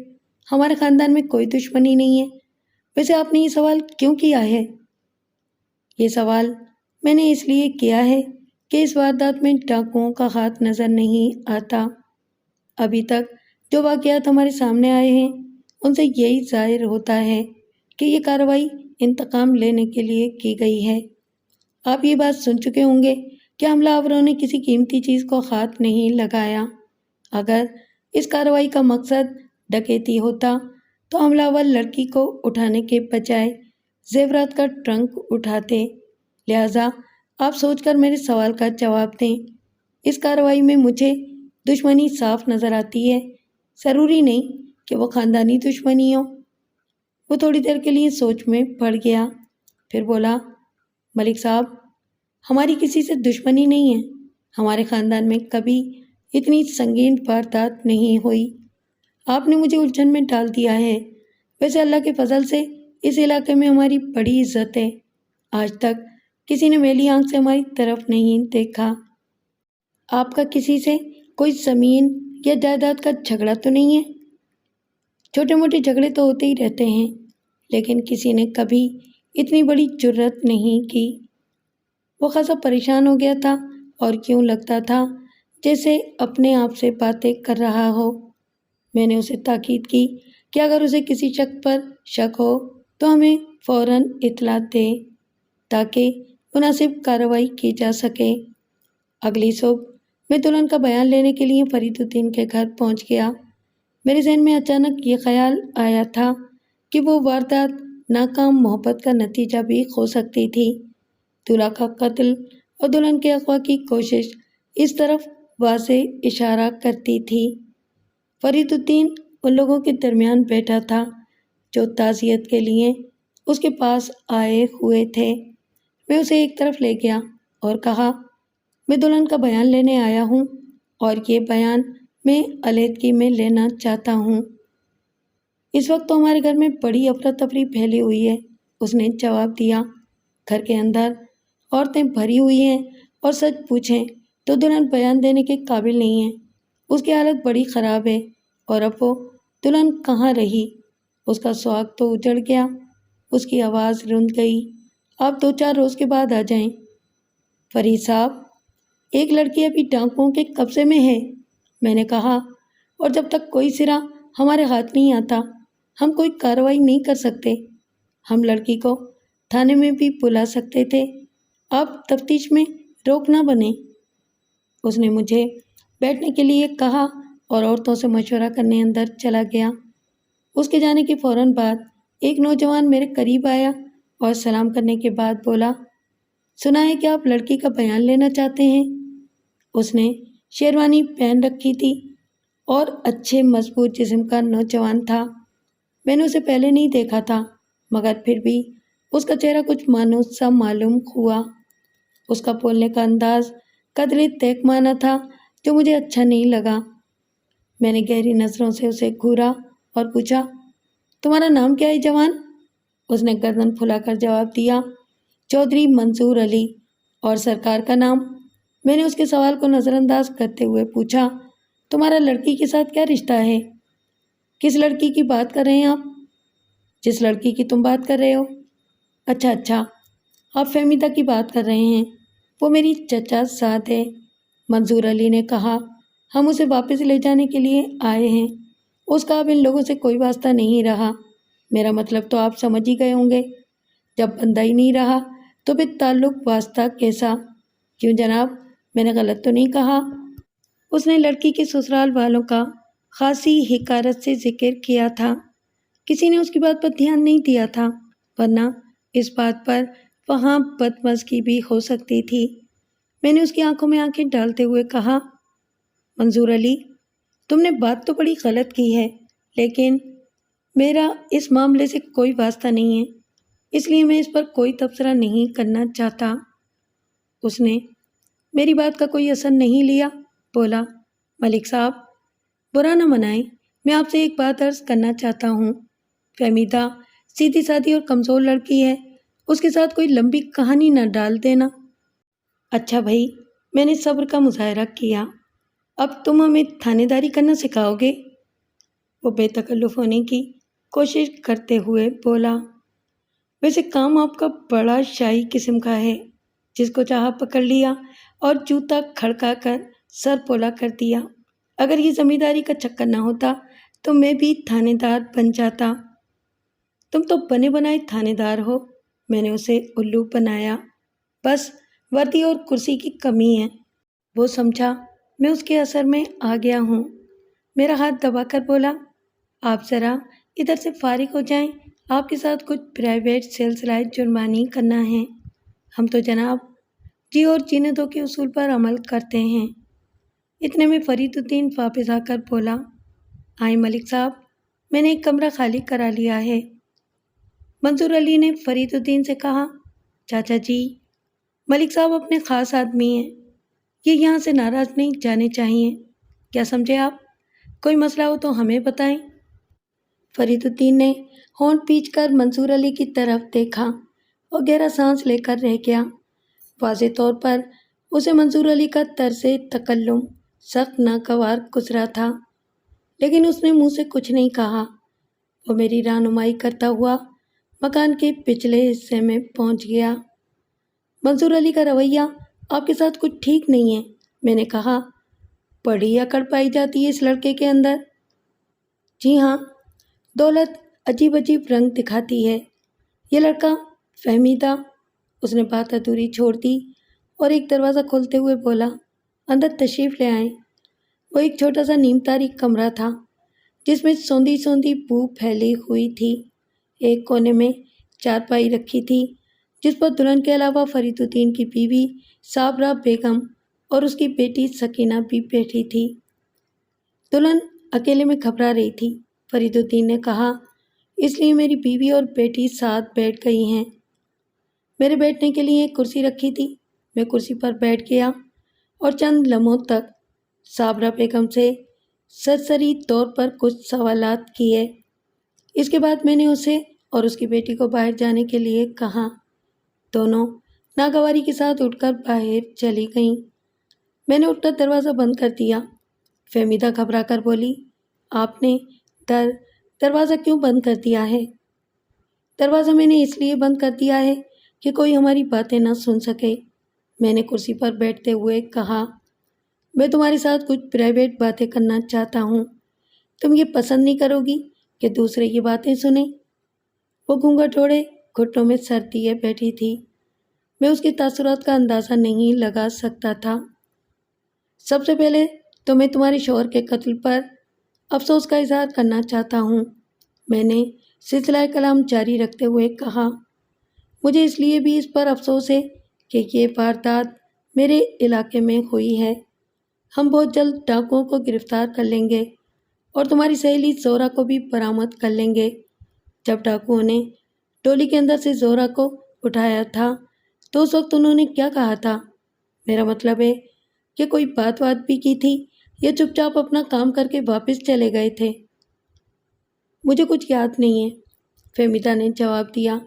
ہمارے خاندان میں کوئی دشمنی نہیں ہے۔ ویسے آپ نے یہ سوال کیوں کیا ہے؟ یہ سوال میں نے اس لیے کیا ہے کہ اس واردات میں ڈاکوؤں کا ہاتھ نظر نہیں آتا۔ ابھی تک جو واقعات ہمارے سامنے آئے ہیں ان سے یہی ظاہر ہوتا ہے کہ یہ کارروائی انتقام لینے کے لیے کی گئی ہے۔ آپ یہ بات سن چکے ہوں گے کہ حملہ آوروں نے کسی قیمتی چیز کو ہاتھ نہیں لگایا۔ اگر اس کارروائی کا مقصد ڈکیتی ہوتا تو حملہ آور لڑکی کو اٹھانے کے بجائے زیورات کا ٹرنک اٹھاتے۔ لہٰذا آپ سوچ کر میرے سوال کا جواب دیں۔ اس کارروائی میں مجھے دشمنی صاف نظر آتی ہے، ضروری نہیں کہ وہ خاندانی دشمنی ہو۔ وہ تھوڑی دیر کے لیے سوچ میں پڑ گیا، پھر بولا، ملک صاحب، ہماری کسی سے دشمنی نہیں ہے، ہمارے خاندان میں کبھی اتنی سنگین واردات نہیں ہوئی۔ آپ نے مجھے الجھن میں ڈال دیا ہے۔ ویسے اللہ کے فضل سے اس علاقے میں ہماری بڑی عزت ہے، آج تک کسی نے میلی آنکھ سے ہماری طرف نہیں دیکھا۔ آپ کا کسی سے کوئی زمین یا جائیداد کا جھگڑا تو نہیں ہے؟ چھوٹے موٹے جھگڑے تو ہوتے ہی رہتے ہیں، لیکن کسی نے کبھی اتنی بڑی جرات نہیں کی۔ وہ خاصا پریشان ہو گیا تھا اور کیوں لگتا تھا جیسے اپنے آپ سے باتیں کر رہا ہو۔ میں نے اسے تاکید کی کہ اگر اسے کسی شخص پر شک ہو تو ہمیں فوراً اطلاع دے تاکہ مناسب کارروائی کی جا سکے۔ اگلی صبح میں دلہن کا بیان لینے کے لیے فرید الدین کے گھر پہنچ گیا۔ میرے ذہن میں اچانک یہ خیال آیا تھا کہ وہ واردات ناکام محبت کا نتیجہ بھی ہو سکتی تھی۔ دولہا کا قتل اور دلہن کے اغوا کی کوشش اس طرف واضح اشارہ کرتی تھی۔ فرید الدین ان لوگوں کے درمیان بیٹھا تھا جو تعزیت کے لیے اس کے پاس آئے ہوئے تھے۔ میں اسے ایک طرف لے گیا اور کہا، میں دلہن کا بیان لینے آیا ہوں اور یہ بیان میں علیحدگی میں لینا چاہتا ہوں۔ اس وقت تو ہمارے گھر میں بڑی افراتفری پھیلی ہوئی ہے، اس نے جواب دیا۔ گھر کے اندر عورتیں بھری ہوئی ہیں اور سچ پوچھیں تو دلہن بیان دینے کے قابل نہیں ہے۔ اس کی حالت بڑی خراب ہے اور اب وہ دلہن کہاں رہی؟ اس کا سہاگ تو اجڑ گیا۔ اس کی آواز رند گئی۔ آپ 2-4 روز کے بعد آ جائیں۔ فرید صاحب، ایک لڑکی ابھی ڈاکوؤں کے قبضے میں ہے، میں نے کہا، اور جب تک کوئی سرا ہمارے ہاتھ نہیں آتا ہم کوئی کارروائی نہیں کر سکتے۔ ہم لڑکی کو تھانے میں بھی بلا سکتے تھے، آپ تفتیش میں روک نہ بنیں۔ اس نے مجھے بیٹھنے کے لیے کہا اور عورتوں سے مشورہ کرنے اندر چلا گیا۔ اس کے جانے کے فوراً بعد ایک نوجوان میرے قریب آیا اور سلام کرنے کے بعد بولا، سنا ہے کہ آپ لڑکی کا بیان لینا چاہتے ہیں۔ اس نے شیروانی پہن رکھی تھی اور اچھے مضبوط جسم کا نوجوان تھا۔ میں نے اسے پہلے نہیں دیکھا تھا مگر پھر بھی اس کا چہرہ کچھ مانوس سا معلوم ہوا۔ اس کا بولنے کا انداز قدرے تہکمانہ تھا جو مجھے اچھا نہیں لگا۔ میں نے گہری نظروں سے اسے گھورا اور پوچھا، تمہارا نام کیا ہے جوان؟ اس نے گردن پھلا کر جواب دیا، چودھری منظور علی۔ اور سرکار کا نام؟ میں نے اس کے سوال کو نظر انداز کرتے ہوئے پوچھا، تمہارا لڑکی کے ساتھ کیا رشتہ ہے؟ کس لڑکی کی بات کر رہے ہیں آپ؟ جس لڑکی کی تم بات کر رہے ہو۔ اچھا، آپ فہمیدہ کی بات کر رہے ہیں، وہ میری چچا زاد ہے، منظور علی نے کہا۔ ہم اسے واپس لے جانے کے لیے آئے ہیں، اس کا اب ان لوگوں سے کوئی واسطہ نہیں رہا۔ میرا مطلب تو آپ سمجھ ہی گئے ہوں گے، جب بندہ ہی نہیں رہا تو پھر تعلق واسطہ کیسا؟ کیوں جناب، میں نے غلط تو نہیں کہا؟ اس نے لڑکی کے سسرال والوں کا خاصی حقارت سے ذکر کیا تھا۔ کسی نے اس کی بات پر دھیان نہیں دیا تھا، ورنہ اس بات پر وہاں بدمزگی بھی ہو سکتی تھی۔ میں نے اس کی آنکھوں میں آنکھیں ڈالتے ہوئے کہا، منظور علی، تم نے بات تو بڑی غلط کی ہے، لیکن میرا اس معاملے سے کوئی واسطہ نہیں ہے، اس لیے میں اس پر کوئی تبصرہ نہیں کرنا چاہتا۔ اس نے میری بات کا کوئی اثر نہیں لیا، بولا، ملک صاحب، برا نہ منائیں، میں آپ سے ایک بات عرض کرنا چاہتا ہوں۔ فہمیدہ سیدھی سادھی اور کمزور لڑکی ہے، اس کے ساتھ کوئی لمبی کہانی نہ ڈال دینا۔ اچھا بھائی، میں نے صبر کا مظاہرہ کیا، اب تم ہمیں تھانے داری کرنا سکھاؤ گے؟ وہ بے تکلف ہونے کی کوشش کرتے ہوئے بولا، ویسے کام آپ کا بڑا شاہی قسم کا ہے، جس کو چاہا پکڑ لیا اور جوتا کھڑکا کر سر پولا کر دیا۔ اگر یہ زمینداری کا چکر نہ ہوتا تو میں بھی تھانے دار بن جاتا۔ تم تو بنے بنائے تھانے دار ہو، میں نے اسے الو بنایا، بس وردی اور کرسی کی کمی ہے۔ وہ سمجھا میں اس کے اثر میں آ گیا ہوں، میرا ہاتھ دبا کر بولا، آپ ذرا ادھر سے فارغ ہو جائیں، آپ کے ساتھ کچھ پرائیویٹ سلسلہ جرمانی کرنا ہے۔ ہم تو جناب جی اور جینے دو کے اصول پر عمل کرتے ہیں۔ اتنے میں فرید الدین واپس آ کر بولا، آئیں ملک صاحب، میں نے ایک کمرہ خالی کرا لیا ہے۔ منظور علی نے فرید الدین سے کہا، چاچا جی، ملک صاحب اپنے خاص آدمی ہیں، یہ یہاں سے ناراض نہیں جانے چاہیے، کیا سمجھے آپ؟ کوئی مسئلہ ہو تو ہمیں بتائیں۔ فرید الدین نے ہونٹ پیچ کر منظور علی کی طرف دیکھا اور گہرا سانس لے کر رہ گیا۔ واضح طور پر اسے منظور علی کا طرز تکلم سخت ناگوار گزرا تھا، لیکن اس نے منہ سے کچھ نہیں کہا۔ وہ میری رہنمائی کرتا ہوا مکان کے پچھلے حصے میں پہنچ گیا۔ منظور علی کا رویہ آپ کے ساتھ کچھ ٹھیک نہیں ہے، میں نے کہا، بڑی اکڑ پائی جاتی ہے اس لڑکے کے اندر۔ جی ہاں، دولت عجیب عجیب رنگ دکھاتی ہے، یہ لڑکا فہمیدہ۔ اس نے بات ادھوری چھوڑ دی اور ایک دروازہ کھولتے ہوئے بولا، اندر تشریف لے آئیں۔ وہ ایک چھوٹا سا نیم تاریخ کمرہ تھا جس میں سوندھی سوندھی بو پھیلی ہوئی تھی۔ ایک کونے میں چارپائی رکھی تھی جس پر دلہن کے علاوہ فرید الدین کی بیوی صابرہ بیگم اور اس کی بیٹی سکینہ بھی بیٹھی تھی۔ دلہن اکیلے میں گھبرا رہی تھی۔ فرید الدین نے کہا، اس لیے میری بیوی اور بیٹی ساتھ بیٹھ گئی ہیں۔ میرے بیٹھنے کے لیے ایک کرسی رکھی تھی، میں کرسی پر بیٹھ گیا اور چند لمحوں تک صابرہ بیگم سے سرسری طور پر کچھ سوالات کیے۔ اس کے بعد میں نے اسے اور اس کی بیٹی کو باہر جانے کے لیے کہا۔ دونوں ناگواری کے ساتھ اٹھ کر باہر چلی گئیں۔ میں نے اٹھ کر دروازہ بند کر دیا۔ فہمیدہ گھبرا کر بولی، آپ نے دروازہ کیوں بند کر دیا ہے؟ دروازہ میں نے اس لیے بند کر دیا ہے کہ کوئی ہماری باتیں نہ سن سکے، میں نے کرسی پر بیٹھتے ہوئے کہا۔ میں تمہارے ساتھ کچھ پرائیویٹ باتیں کرنا چاہتا ہوں، تم یہ پسند نہیں کرو گی کہ دوسرے یہ باتیں سنیں؟ وہ گھونگھٹ اوڑھے گھٹنوں میں سر دیے بیٹھی تھی، میں اس کے تاثرات کا اندازہ نہیں لگا سکتا تھا۔ سب سے پہلے تو میں تمہارے شوہر کے قتل پر افسوس کا اظہار کرنا چاہتا ہوں، میں نے سلسلہ کلام جاری رکھتے ہوئے کہا۔ مجھے اس لیے بھی اس پر افسوس ہے کہ یہ واردات میرے علاقے میں ہوئی ہے۔ ہم بہت جلد ڈاکوؤں کو گرفتار کر لیں گے اور تمہاری سہیلی زہرا کو بھی برآمد کر لیں گے۔ جب ڈاکوؤں نے ڈولی کے اندر سے زہرا کو اٹھایا تھا تو اس وقت انہوں نے کیا کہا تھا؟ میرا مطلب ہے کہ کوئی بات بھی کی تھی یا چپ چاپ اپنا کام کر کے واپس چلے گئے تھے؟ مجھے کچھ یاد نہیں ہے، فہمیدہ نے جواب دیا۔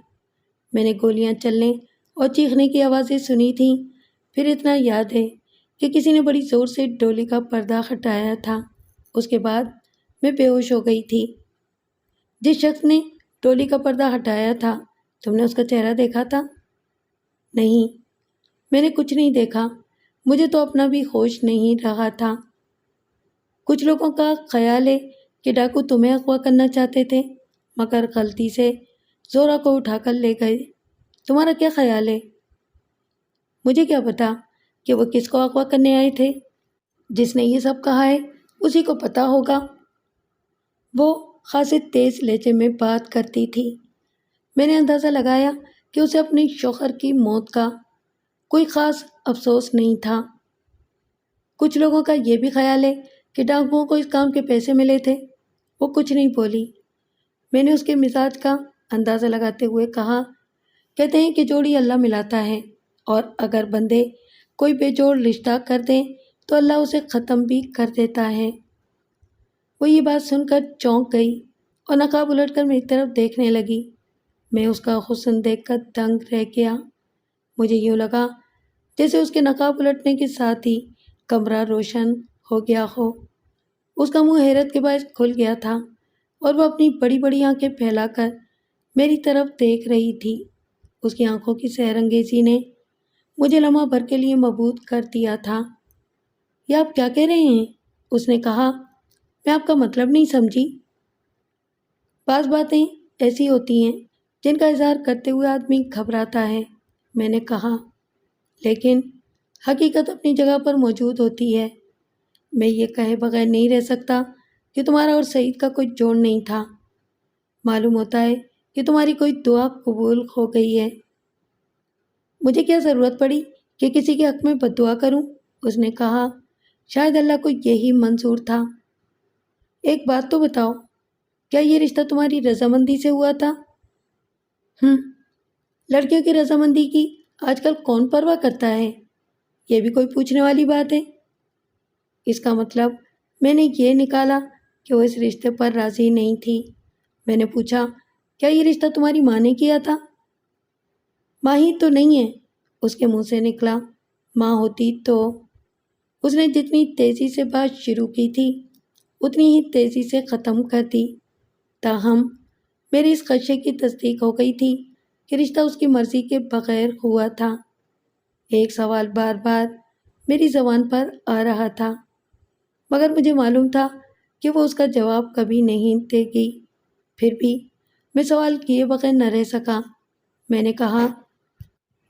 میں نے گولیاں چلنے اور چیخنے کی آوازیں سنی تھیں، پھر اتنا یاد ہے کہ کسی نے بڑی زور سے ڈولی کا پردہ ہٹایا تھا، اس کے بعد میں بے ہوش ہو گئی تھی۔ جس شخص نے ڈولی کا پردہ ہٹایا تھا، تم نے اس کا چہرہ دیکھا تھا؟ نہیں، میں نے کچھ نہیں دیکھا، مجھے تو اپنا بھی ہوش نہیں رہا تھا۔ کچھ لوگوں کا خیال ہے کہ ڈاکو تمہیں اغوا کرنا چاہتے تھے مگر غلطی سے زہرا کو اٹھا کر لے گئے، تمہارا کیا خیال ہے؟ مجھے کیا پتا کہ وہ کس کو اغوا کرنے آئے تھے، جس نے یہ سب کہا ہے اسی کو پتا ہوگا۔ وہ خاصے تیز لہجے میں بات کرتی تھی۔ میں نے اندازہ لگایا کہ اسے اپنے شوہر کی موت کا کوئی خاص افسوس نہیں تھا۔ کچھ لوگوں کا یہ بھی خیال ہے کہ ڈاکوؤں کو اس کام کے پیسے ملے تھے۔ وہ کچھ نہیں بولی۔ میں نے اس کے مزاج کا اندازہ لگاتے ہوئے کہا، کہتے ہیں کہ جوڑی اللہ ملاتا ہے، اور اگر بندے کوئی بے جوڑ رشتہ کر دیں تو اللہ اسے ختم بھی کر دیتا ہے۔ وہ یہ بات سن کر چونک گئی اور نقاب الٹ کر میری طرف دیکھنے لگی۔ میں اس کا حسن دیکھ کر دنگ رہ گیا۔ مجھے یوں لگا جیسے اس کے نقاب الٹنے کے ساتھ ہی کمرہ روشن ہو گیا ہو۔ اس کا منہ حیرت کے باعث کھل گیا تھا اور وہ اپنی بڑی بڑی آنکھیں پھیلا کر میری طرف دیکھ رہی تھی۔ اس کی آنکھوں کی سحر انگیزی نے مجھے لمحہ بھر کے لیے مبہوت کر دیا تھا۔ یہ آپ کیا کہہ رہے ہیں؟ اس نے کہا۔ میں آپ کا مطلب نہیں سمجھی۔ بعض باتیں ایسی ہوتی ہیں جن کا اظہار کرتے ہوئے آدمی گھبراتا ہے، میں نے کہا، لیکن حقیقت اپنی جگہ پر موجود ہوتی ہے۔ میں یہ کہے بغیر نہیں رہ سکتا کہ تمہارا اور سعید کا کوئی جوڑ نہیں تھا۔ معلوم ہوتا ہے کہ تمہاری کوئی دعا قبول ہو گئی ہے۔ مجھے کیا ضرورت پڑی کہ کسی کے حق میں بد دعا کروں؟ اس نے کہا۔ شاید اللہ کو یہی منظور تھا۔ ایک بات تو بتاؤ، کیا یہ رشتہ تمہاری رضامندی سے ہوا تھا؟ لڑکیوں کی رضامندی کی آج کل کون پرواہ کرتا ہے؟ یہ بھی کوئی پوچھنے والی بات ہے؟ اس کا مطلب میں نے یہ نکالا کہ وہ اس رشتے پر راضی نہیں تھی۔ میں نے پوچھا، کیا یہ رشتہ تمہاری ماں نے کیا تھا؟ ماں ہی تو نہیں ہے، اس کے منہ سے نکلا۔ ماں ہوتی تو… اس نے جتنی تیزی سے بات شروع کی تھی اتنی ہی تیزی سے ختم کر دی۔ تاہم میری اس خدشے کی تصدیق ہو گئی تھی کہ رشتہ اس کی مرضی کے بغیر ہوا تھا۔ ایک سوال بار بار میری زبان پر آ رہا تھا، مگر مجھے معلوم تھا کہ وہ اس کا جواب کبھی نہیں دے گی۔ پھر بھی میں سوال کیے بغیر نہ رہ سکا۔ میں نے کہا،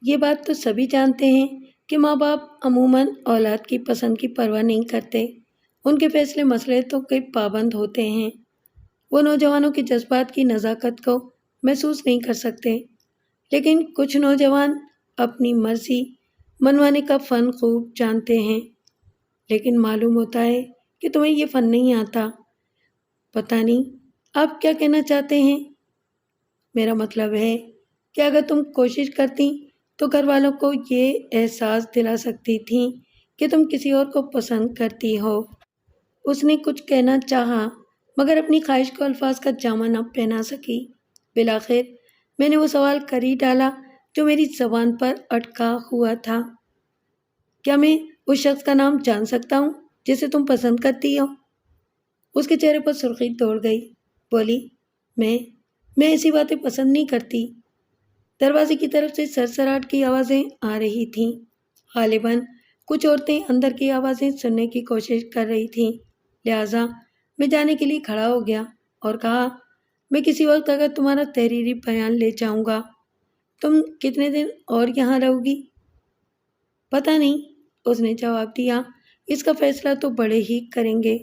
یہ بات تو سبھی جانتے ہیں کہ ماں باپ عموماً اولاد کی پسند کی پرواہ نہیں کرتے، ان کے فیصلے مصلحتوں کے پابند ہوتے ہیں۔ وہ نوجوانوں کے جذبات کی نزاکت کو محسوس نہیں کر سکتے، لیکن کچھ نوجوان اپنی مرضی منوانے کا فن خوب جانتے ہیں۔ لیکن معلوم ہوتا ہے کہ تمہیں یہ فن نہیں آتا۔ پتہ نہیں آپ کیا کہنا چاہتے ہیں؟ میرا مطلب ہے کہ اگر تم کوشش کرتی تو گھر والوں کو یہ احساس دلا سکتی تھیں کہ تم کسی اور کو پسند کرتی ہو۔ اس نے کچھ کہنا چاہا مگر اپنی خواہش کو الفاظ کا جامہ نہ پہنا سکی۔ بالآخر میں نے وہ سوال کر ہی ڈالا جو میری زبان پر اٹکا ہوا تھا۔ کیا میں اس شخص کا نام جان سکتا ہوں جسے تم پسند کرتی ہو؟ اس کے چہرے پر سرخی دوڑ گئی۔ بولی، میں ایسی باتیں پسند نہیں کرتی۔ دروازے کی طرف سے سرسراہٹ کی آوازیں آ رہی تھیں۔ غالباً کچھ عورتیں اندر کی آوازیں سننے کی کوشش کر رہی تھیں، لہٰذا میں جانے کے لیے کھڑا ہو گیا اور کہا، میں کسی وقت اگر تمہارا تحریری بیان لے جاؤں گا۔ تم کتنے دن اور یہاں رہو گی؟ پتہ نہیں، اس نے جواب دیا، اس کا فیصلہ تو بڑے ہی کریں گے۔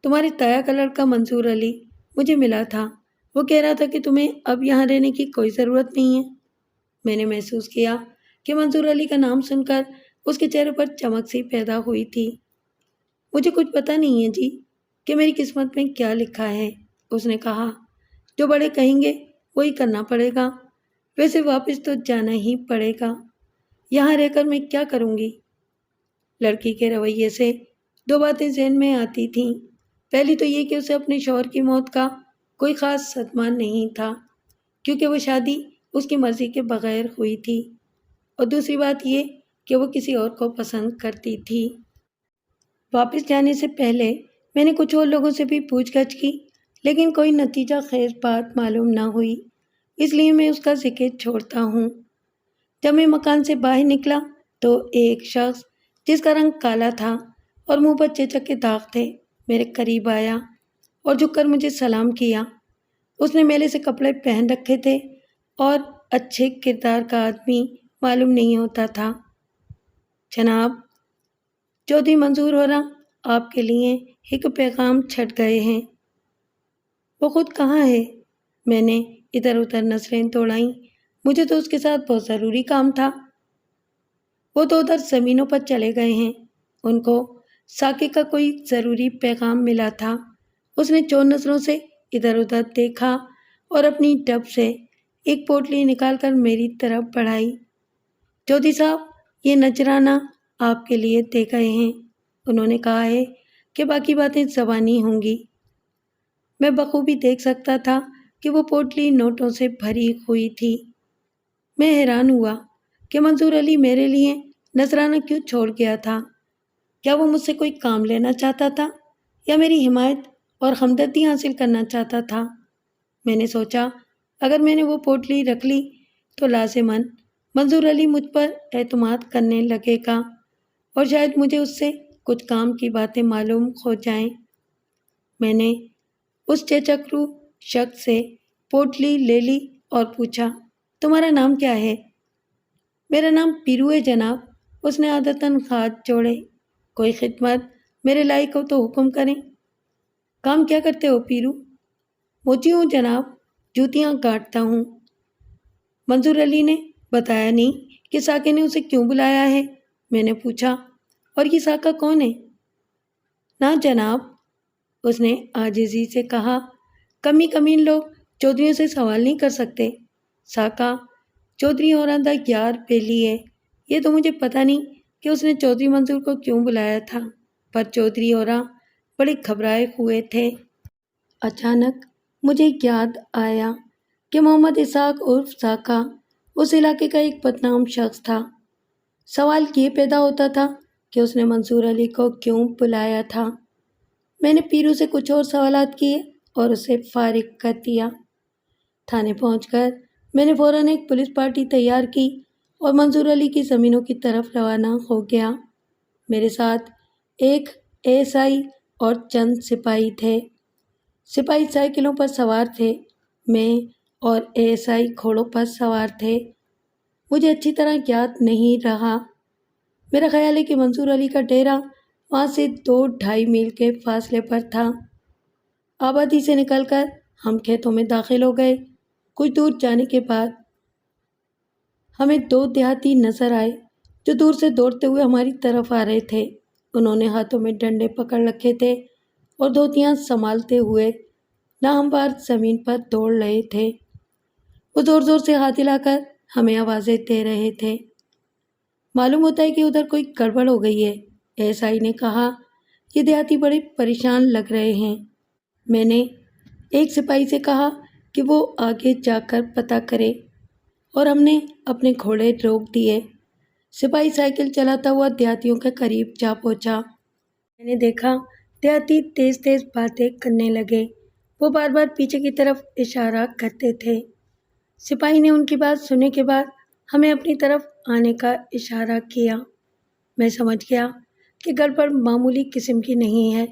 تمہارے تایا کا لڑکا منصور علی مجھے ملا تھا، وہ کہہ رہا تھا کہ تمہیں اب یہاں رہنے کی کوئی ضرورت نہیں ہے۔ میں نے محسوس کیا کہ منصور علی کا نام سن کر اس کے چہرے پر چمک سی پیدا ہوئی تھی۔ مجھے کچھ پتہ نہیں ہے جی کہ میری قسمت میں کیا لکھا ہے، اس نے کہا۔ جو بڑے کہیں گے وہی کرنا پڑے گا، ویسے واپس تو جانا ہی پڑے گا، یہاں رہ کر میں کیا کروں گی؟ لڑکی کے رویے سے دو باتیں ذہن میں آتی تھیں۔ پہلی تو یہ کہ اسے اپنے شوہر کی موت کا کوئی خاص صدمہ نہیں تھا، کیونکہ وہ شادی اس کی مرضی کے بغیر ہوئی تھی، اور دوسری بات یہ کہ وہ کسی اور کو پسند کرتی تھی۔ واپس جانے سے پہلے میں نے کچھ اور لوگوں سے بھی پوچھ گچھ کی، لیکن کوئی نتیجہ خیز بات معلوم نہ ہوئی، اس لیے میں اس کا ذکر چھوڑتا ہوں۔ جب میں مکان سے باہر نکلا تو ایک شخص جس کا رنگ کالا تھا اور منہ پر چیچک کے داغ تھے میرے قریب آیا اور جھک کر مجھے سلام کیا۔ اس نے میلے سے کپڑے پہن رکھے تھے اور اچھے کردار کا آدمی معلوم نہیں ہوتا تھا۔ جناب، چودھری منظور ہورا آپ کے لیے ایک پیغام چھٹ گئے ہیں۔ وہ خود کہاں ہے؟ میں نے ادھر ادھر نظریں دوڑائیں، مجھے تو اس کے ساتھ بہت ضروری کام تھا۔ وہ تو ادھر زمینوں پر چلے گئے ہیں، ان کو ساقی کا کوئی ضروری پیغام ملا تھا۔ اس نے چور نظروں سے ادھر ادھر دیکھا اور اپنی ڈب سے ایک پوٹلی نکال کر میری طرف بڑھائی۔ چودھری صاحب، یہ نذرانہ آپ کے لیے دے گئے ہیں، انہوں نے کہا ہے کہ باقی باتیں زبانی ہوں گی۔ میں بخوبی دیکھ سکتا تھا کہ وہ پوٹلی نوٹوں سے بھری ہوئی تھی۔ میں حیران ہوا، کہ منظور علی میرے لیے نذرانہ کیوں چھوڑ گیا تھا؟ کیا وہ مجھ سے کوئی کام لینا چاہتا تھا یا میری حمایت اور ہمدردی حاصل کرنا چاہتا تھا؟ میں نے سوچا اگر میں نے وہ پوٹلی رکھ لی تو لازماً منظور علی مجھ پر اعتماد کرنے لگے گا اور شاید مجھے اس سے کچھ کام کی باتیں معلوم ہو جائیں۔ میں نے اس چیچکرو شخص سے پوٹلی لے لی اور پوچھا، تمہارا نام کیا ہے؟ میرا نام پیرو ہے جناب، اس نے عادتاً ہاتھ جوڑے۔ کوئی خدمت میرے لائق ہو تو حکم کریں۔ کام کیا کرتے ہو پیرو؟ موچی ہوں جناب، جوتیاں کاٹتا ہوں۔ منظور علی نے بتایا نہیں کہ ساکے نے اسے کیوں بلایا ہے؟ میں نے پوچھا، اور یہ ساکا کون ہے؟ نہ جناب، اس نے عاجزی سے کہا، کمین لوگ چودھریوں سے سوال نہیں کر سکتے۔ ساکا چودھری اورندہ یار بیلی ہے۔ یہ تو مجھے پتہ نہیں کہ اس نے چودھری منظور کو کیوں بلایا تھا، پر چودھری اورا بڑے گھبرائے ہوئے تھے۔ اچانک مجھے یاد آیا کہ محمد اسحاق عرف ساکا اس علاقے کا ایک بدنام شخص تھا۔ سوال یہ پیدا ہوتا تھا کہ اس نے منصور علی کو کیوں بلایا تھا۔ میں نے پیرو سے کچھ اور سوالات کیے اور اسے فارغ کر دیا۔ تھانے پہنچ کر میں نے فوراً ایک پولیس پارٹی تیار کی اور منظور علی کی زمینوں کی طرف روانہ ہو گیا۔ میرے ساتھ ایک ASI اور چند سپاہی تھے۔ سپاہی سائیکلوں پر سوار تھے، میں اور ASI گھوڑوں پر سوار تھے۔ مجھے اچھی طرح یاد نہیں رہا۔ میرا خیال ہے کہ منصور علی کا ڈیرا وہاں سے 2-2.5 میل کے فاصلے پر تھا۔ آبادی سے نکل کر ہم کھیتوں میں داخل ہو گئے۔ کچھ دور جانے کے بعد ہمیں 2 دیہاتی نظر آئے جو دور سے دوڑتے ہوئے ہماری طرف آ رہے تھے۔ انہوں نے ہاتھوں میں ڈنڈے پکڑ رکھے تھے اور دھوتیاں سنبھالتے ہوئے ناہموار زمین پر دوڑ رہے تھے۔ وہ زور زور سے ہاتھ ہلا کر ہمیں آوازیں دے رہے تھے۔ معلوم ہوتا ہے کہ ادھر کوئی گڑبڑ ہو گئی ہے، ASI نے کہا۔ یہ دیہاتی بڑے پریشان لگ رہے ہیں۔ میں نے ایک سپاہی سے کہا کہ وہ آگے جا کر پتہ کرے اور ہم نے اپنے گھوڑے روک دیے۔ سپاہی سائیکل چلاتا ہوا دیہاتیوں کے قریب جا پہنچا۔ میں نے دیکھا دیہاتی تیز تیز باتیں کرنے لگے۔ وہ بار بار پیچھے کی طرف اشارہ کرتے تھے۔ سپاہی نے ان کی بات سننے کے بعد ہمیں اپنی طرف آنے کا اشارہ کیا۔ میں سمجھ گیا کہ گڑبڑ معمولی قسم کی نہیں ہے۔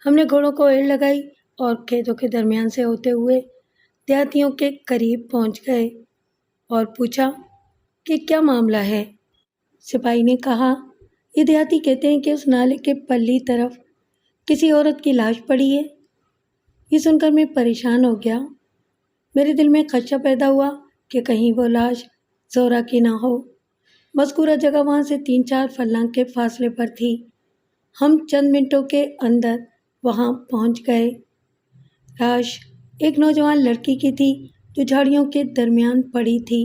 ہم نے گھوڑوں کو ایڑ لگائی اور کھیتوں کے درمیان سے ہوتے ہوئے دیہاتیوں کے قریب پہنچ گئے اور پوچھا کہ کیا معاملہ ہے۔ سپاہی نے کہا، یہ دیہاتی کہتے ہیں کہ اس نالے کے پرلی طرف کسی عورت کی لاش پڑی ہے۔ یہ سن کر میں پریشان ہو گیا۔ میرے دل میں خدشہ پیدا ہوا کہ کہیں وہ لاش زہرا کی نہ ہو۔ مذکورہ جگہ وہاں سے 3-4 فرلانگ کے فاصلے پر تھی۔ ہم چند منٹوں کے اندر وہاں پہنچ گئے۔ لاش ایک نوجوان لڑکی کی تھی جو جھاڑیوں کے درمیان پڑی تھی۔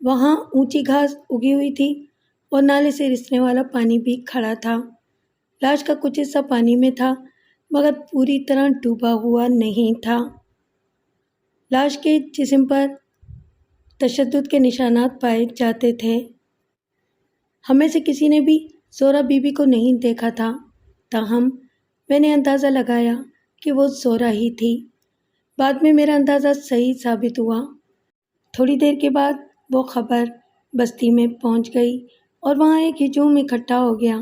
وہاں اونچی گھاس اگی ہوئی تھی اور نالے سے رسنے والا پانی بھی کھڑا تھا۔ لاش کا کچھ حصہ پانی میں تھا مگر پوری طرح ڈوبا ہوا نہیں تھا۔ لاش کے جسم پر تشدد کے نشانات پائے جاتے تھے۔ ہم میں سے کسی نے بھی زہرا بی بی کو نہیں دیکھا تھا، تاہم میں نے اندازہ لگایا کہ وہ زہرا ہی تھی۔ بعد میں میرا اندازہ صحیح ثابت ہوا۔ تھوڑی دیر کے بعد وہ خبر بستی میں پہنچ گئی اور وہاں ایک ہجوم اکٹھا ہو گیا۔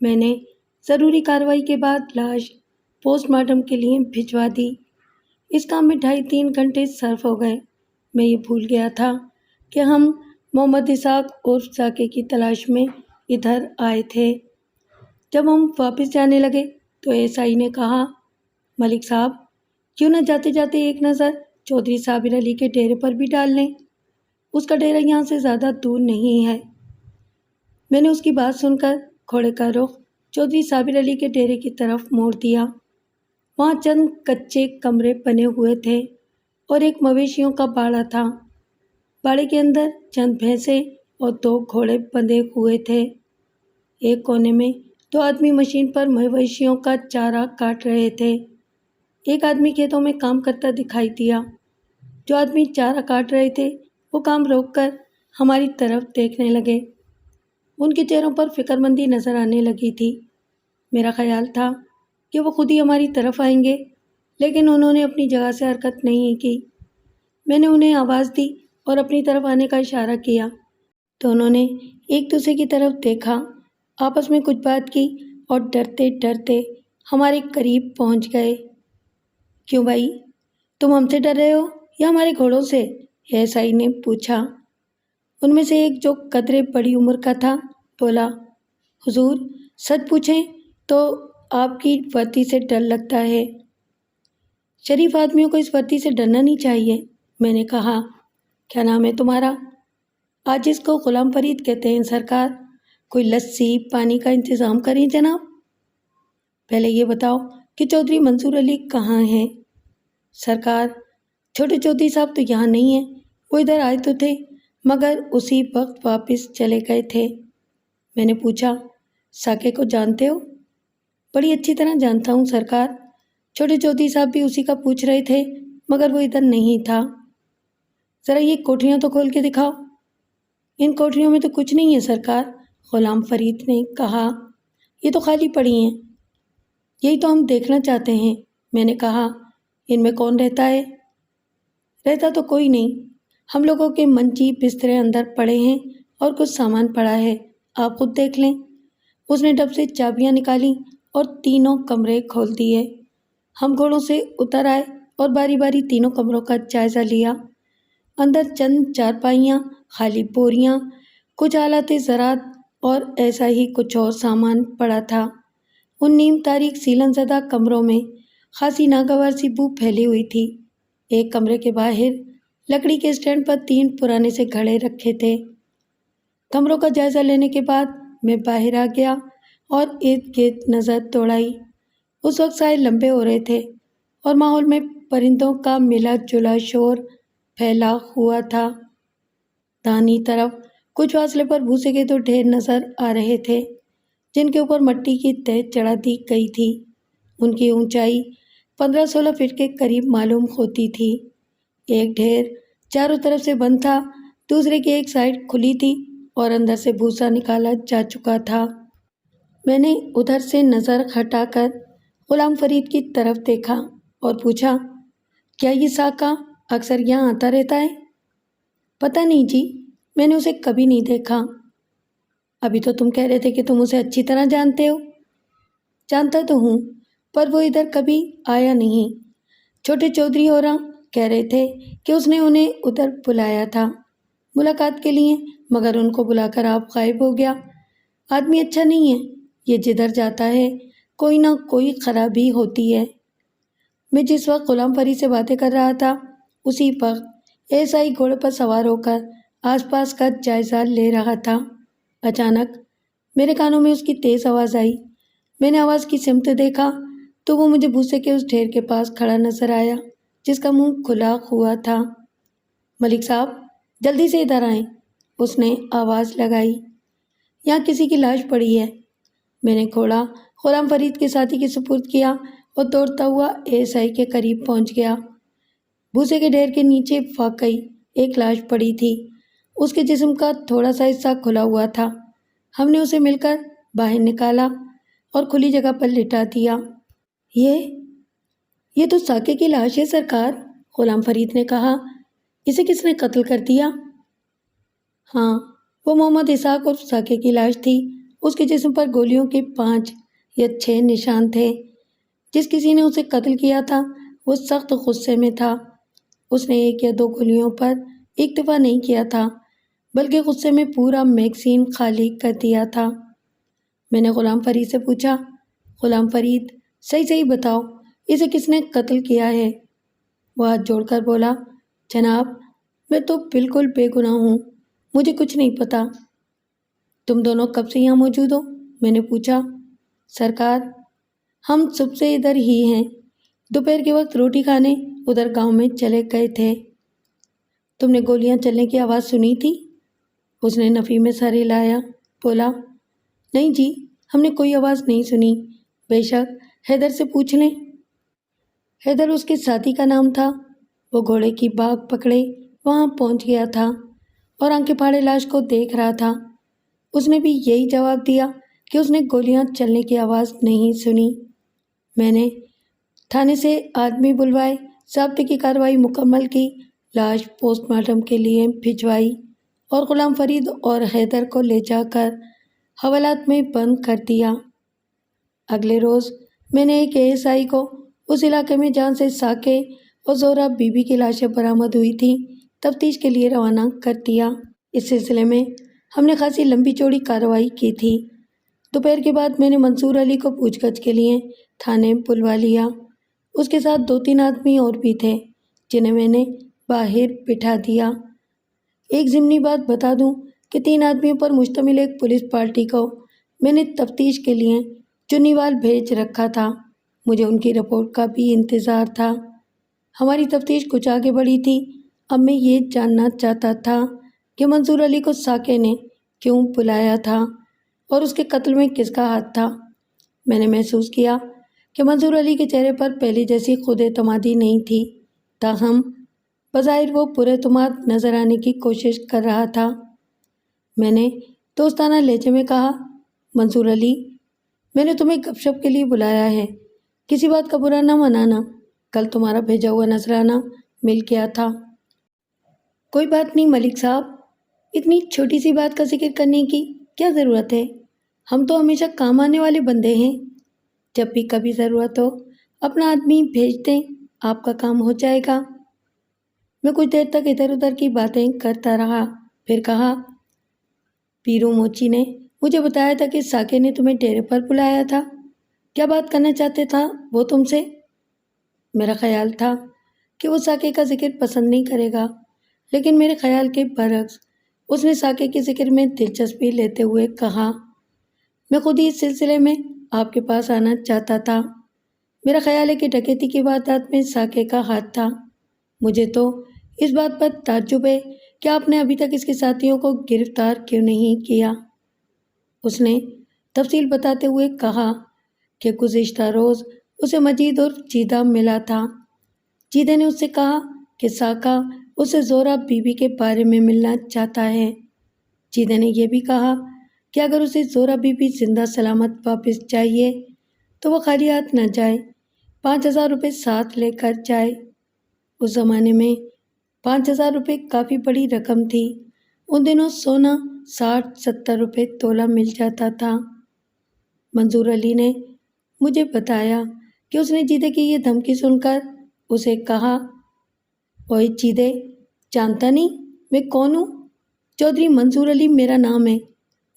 میں نے ضروری کارروائی کے بعد لاش پوسٹ مارٹم کے لیے بھجوا دی۔ اس کام میں 2.5-3 گھنٹے صرف ہو گئے۔ میں یہ بھول گیا تھا کہ ہم محمد اسحاق عرف ساکے کی تلاش میں ادھر آئے تھے۔ جب ہم واپس جانے لگے تو ASI نے کہا، ملک صاحب، کیوں نہ جاتے جاتے ایک نظر چودھری صابر علی کے ڈیرے پر بھی ڈال لیں؟ اس کا ڈیرا یہاں سے زیادہ دور نہیں ہے۔ میں نے اس کی بات سن کر گھوڑے کا رخ چودھری صابر علی کے ڈیرے کی طرف موڑ دیا۔ وہاں چند کچے کمرے بنے ہوئے تھے اور ایک مویشیوں کا باڑہ تھا۔ باڑے کے اندر چند بھینسیں اور 2 گھوڑے بندھے ہوئے تھے۔ ایک کونے میں 2 آدمی مشین پر مویشیوں کا چارہ کاٹ رہے تھے۔ ایک آدمی کھیتوں میں کام کرتا دکھائی دیا۔ جو آدمی چارہ کاٹ رہے تھے وہ کام روک کر ہماری طرف دیکھنے لگے۔ ان کے چہروں پر فکر مندی نظر آنے لگی تھی۔ میرا خیال تھا کہ وہ خود ہی ہماری طرف آئیں گے، لیکن انہوں نے اپنی جگہ سے حرکت نہیں کی۔ میں نے انہیں آواز دی اور اپنی طرف آنے کا اشارہ کیا تو انہوں نے ایک دوسرے کی طرف دیکھا، آپس میں کچھ بات کی اور ڈرتے ڈرتے ہمارے قریب پہنچ گئے۔ کیوں بھائی، تم ہم سے ڈر رہے ہو یا ہمارے گھوڑوں سے؟ ایسائی نے پوچھا۔ ان میں سے ایک جو قدرے بڑی عمر کا تھا بولا، حضور سچ پوچھیں تو آپ کی وردی سے ڈر لگتا ہے۔ شریف آدمیوں کو اس وردی سے ڈرنا نہیں چاہیے۔ میں نے کہا، کیا نام ہے تمہارا؟ آج اس کو غلام فرید کہتے ہیں سرکار۔ کوئی لسی پانی کا انتظام کریں جناب۔ پہلے یہ بتاؤ کہ چودھری منصور علی کہاں ہیں؟ سرکار، چھوٹے چودھری صاحب تو یہاں نہیں ہیں، وہ ادھر آئے تو تھے مگر اسی وقت واپس چلے گئے تھے۔ میں نے پوچھا، ساکے کو جانتے ہو؟ بڑی اچھی طرح جانتا ہوں سرکار۔ چھوٹے چودھری صاحب بھی اسی کا پوچھ رہے تھے مگر وہ ادھر نہیں تھا۔ ذرا یہ کوٹھریاں تو کھول کے دکھاؤ۔ ان کوٹھریوں میں تو کچھ نہیں ہے سرکار، غلام فرید نے کہا، یہ تو خالی پڑی ہیں۔ یہی تو ہم دیکھنا چاہتے ہیں۔ میں نے کہا، ان میں کون رہتا ہے؟ رہتا تو کوئی نہیں، ہم لوگوں کے منچی بسترے اندر پڑے ہیں اور کچھ سامان پڑا ہے، آپ خود دیکھ لیں۔ اس نے ڈب سے چابیاں نکالی اور تینوں کمرے کھول دیے۔ ہم گھوڑوں سے اتر آئے اور باری باری تینوں کمروں کا جائزہ لیا۔ اندر چند چارپائیاں، خالی بوریاں، کچھ آلات زراعت اور ایسا ہی کچھ اور سامان پڑا تھا۔ ان نیم تاریک سیلن زدہ کمروں میں خاصی ناگوار سی بو پھیلی ہوئی تھی۔ ایک کمرے کے باہر لکڑی کے اسٹینڈ پر 3 پرانے سے گھڑے رکھے تھے۔ کمروں کا جائزہ لینے کے بعد میں باہر آ گیا اور ارد گرد نظر دوڑائی۔ اس وقت سائے لمبے ہو رہے تھے اور ماحول میں پرندوں کا ملا جلا شور پھیلا ہوا تھا۔ داہنی طرف کچھ فاصلے پر بھوسے کے 2 ڈھیر نظر آ رہے تھے جن کے اوپر مٹی کی تہ چڑھا دی گئی تھی۔ ان کی اونچائی 15-16 فٹ کے قریب معلوم ہوتی تھی۔ ایک ڈھیر چاروں طرف سے بند تھا، دوسرے کی ایک سائڈ کھلی تھی اور اندر سے بھوسا نکالا جا چکا تھا۔ میں نے ادھر سے نظر ہٹا کر غلام فرید کی طرف دیکھا اور پوچھا، کیا یہ ساکا اکثر یہاں آتا رہتا ہے؟ پتہ نہیں جی، میں نے اسے کبھی نہیں دیکھا۔ ابھی تو تم کہہ رہے تھے کہ تم اسے اچھی طرح جانتے ہو۔ جانتا تو ہوں پر وہ ادھر کبھی آیا نہیں۔ چھوٹے چودھری ہوراں کہہ رہے تھے کہ اس نے انہیں ادھر بلایا تھا ملاقات کے لیے، مگر ان کو بلا کر آپ غائب ہو گیا۔ آدمی اچھا نہیں ہے، یہ جدھر جاتا ہے کوئی نہ کوئی خرابی ہوتی ہے۔ میں جس وقت غلام فرید سے باتیں کر رہا تھا اسی وقت ایسا ہی گھوڑے پر سوار ہو کر آس پاس کا جائزہ لے رہا تھا۔ اچانک میرے کانوں میں اس کی تیز آواز آئی۔ میں نے آواز کی سمت دیکھا تو وہ مجھے بھوسے کے اس ڈھیر کے پاس کھڑا نظر آیا جس کا منہ کھلا ہوا تھا۔ ملک صاحب جلدی سے ادھر آئیں، اس نے آواز لگائی، یہاں کسی کی لاش پڑی ہے۔ میں نے گھوڑا غلام فرید کے ساتھی کے سپرد کیا اور دوڑتا ہوا ایسائی کے قریب پہنچ گیا۔ بھوسے کے ڈھیر کے نیچے واقعی ایک لاش پڑی تھی، اس کے جسم کا تھوڑا سا حصہ کھلا ہوا تھا۔ ہم نے اسے مل کر باہر نکالا اور کھلی جگہ پر لٹا دیا۔ یہ تو ساکے کی لاش ہے سرکار، غلام فرید نے کہا۔ اسے کس نے قتل کر دیا؟ ہاں، وہ محمد اسحاق عرف ساکے کی لاش تھی۔ اس کے جسم پر گولیوں کے 5 یا 6 نشان تھے۔ جس کسی نے اسے قتل کیا تھا وہ سخت غصے میں تھا۔ اس نے 1 یا 2 گولیوں پر اکتفا نہیں کیا تھا بلکہ غصے میں پورا میگزین خالی کر دیا تھا۔ میں نے غلام فرید سے پوچھا، غلام فرید صحیح بتاؤ، اسے کس نے قتل کیا ہے؟ وہ ہاتھ جوڑ کر بولا، جناب میں تو بالکل بے گناہ ہوں، مجھے کچھ نہیں پتا۔ تم دونوں کب سے یہاں موجود ہو؟ میں نے پوچھا۔ سرکار ہم صبح سے ادھر ہی ہیں، دوپہر کے وقت روٹی کھانے ادھر گاؤں میں چلے گئے تھے۔ تم نے گولیاں چلنے کی آواز سنی تھی؟ اس نے نفی میں سر ہلایا، بولا، نہیں جی، ہم نے کوئی آواز نہیں سنی، بے شک حیدر سے پوچھ لیں۔ حیدر اس کے ساتھی کا نام تھا۔ وہ گھوڑے کی باگ پکڑے وہاں پہنچ گیا تھا۔ اور آنکھیں پھاڑے لاش کو دیکھ رہا تھا۔ اس نے بھی یہی جواب دیا کہ اس نے گولیاں چلنے کی آواز نہیں سنی۔ میں نے تھانے سے آدمی بلوائے، ضابطے کی کارروائی مکمل کی، لاش پوسٹ مارٹم کے لیے بھجوائی اور غلام فرید اور حیدر کو لے جا کر حوالات میں بند کر دیا۔ اگلے روز میں نے ایک ASI کو اس علاقے میں جہاں سے ساکے اور زہرا بی بی کی لاشیں برآمد ہوئی تھیں تفتیش کے لیے روانہ کر دیا۔ اس سلسلے میں ہم نے خاصی لمبی چوڑی کارروائی کی تھی۔ دوپہر کے بعد میں نے منصور علی کو پوچھ گچھ کے لیے تھانے بلوا لیا۔ اس کے ساتھ 2-3 آدمی اور بھی تھے جنہیں میں نے باہر بٹھا دیا۔ ایک ضمنی بات بتا دوں کہ 3 آدمیوں پر مشتمل ایک پولیس پارٹی کو میں نے تفتیش کے لیے چنیوال بھیج رکھا تھا۔ مجھے ان کی رپورٹ کا بھی انتظار تھا۔ ہماری تفتیش کچھ آگے بڑھی تھی۔ اب میں یہ جاننا چاہتا تھا کہ منصور علی کو ساکے نے کیوں بلایا تھا اور اس کے قتل میں کس کا ہاتھ تھا۔ میں نے محسوس کیا کہ منصور علی کے چہرے پر پہلے جیسی خود اعتمادی نہیں تھی، تاہم بظاہر وہ پر اعتماد نظر آنے کی کوشش کر رہا تھا۔ میں نے دوستانہ لہجے میں کہا، منصور علی، میں نے تمہیں گپ شپ کے لیے بلایا ہے، کسی بات کا برا نہ منانا۔ کل تمہارا بھیجا ہوا نذرانہ مل گیا تھا۔ کوئی بات نہیں ملک صاحب، اتنی چھوٹی سی بات کا ذکر کرنے کی کیا ضرورت ہے؟ ہم تو ہمیشہ کام آنے والے بندے ہیں۔ جب بھی کبھی ضرورت ہو اپنا آدمی بھیج دیں، آپ کا کام ہو جائے گا۔ میں کچھ دیر تک ادھر ادھر کی باتیں کرتا رہا، پھر کہا، پیرو موچی نے مجھے بتایا تھا کہ ساکے نے تمہیں ڈیرے پر بلایا تھا، کیا بات کرنا چاہتے تھا وہ تم سے؟ میرا خیال تھا کہ وہ ساکے کا ذکر پسند نہیں کرے گا، لیکن میرے خیال کے برعکس اس نے ساکے کے ذکر میں دلچسپی لیتے ہوئے کہا، میں خود ہی اس سلسلے میں آپ کے پاس آنا چاہتا تھا۔ میرا خیال ہے کہ ڈکیتی کی واردات میں ساکے کا ہاتھ تھا۔ مجھے تو اس بات پر تعجب ہے کہ آپ نے ابھی تک اس کے ساتھیوں کو گرفتار کیوں نہیں کیا۔ اس نے تفصیل بتاتے ہوئے کہا کہ گزشتہ روز اسے مجید اور جیدہ ملا تھا۔ جیدے نے اس سے کہا کہ ساکا اسے زہرا بی بی کے بارے میں ملنا چاہتا ہے۔ جیدے نے یہ بھی کہا کہ اگر اسے زہرا بی بی زندہ سلامت واپس چاہیے تو وہ خالی ہاتھ نہ جائے، 5,000 روپے ساتھ لے کر جائے۔ اس زمانے میں 5,000 روپے کافی بڑی رقم تھی۔ ان دنوں سونا 60-70 روپے تولہ مل جاتا تھا۔ منصور علی نے مجھے بتایا کہ اس نے جیدے کی یہ دھمکی سن کر اسے کہا، اوئے جیدے، جانتا نہیں میں کون ہوں؟ چودھری منصور علی میرا نام ہے۔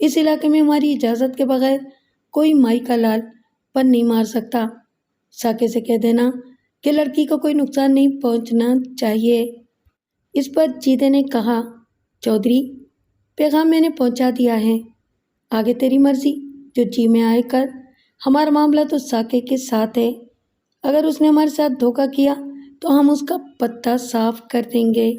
اس علاقے میں ہماری اجازت کے بغیر کوئی مائی کا لال پن نہیں مار سکتا۔ ساکے سے کہہ دینا کہ لڑکی کو کوئی نقصان نہیں پہنچنا چاہیے۔ اس پر جیدے نے کہا، چودھری، پیغام میں نے پہنچا دیا ہے، آگے تیری مرضی، جو جی میں آئے کر۔ ہمارا معاملہ تو ساکے کے ساتھ ہے، اگر اس نے ہمارے ساتھ دھوکہ کیا تو ہم اس کا پتہ صاف کر دیں گے۔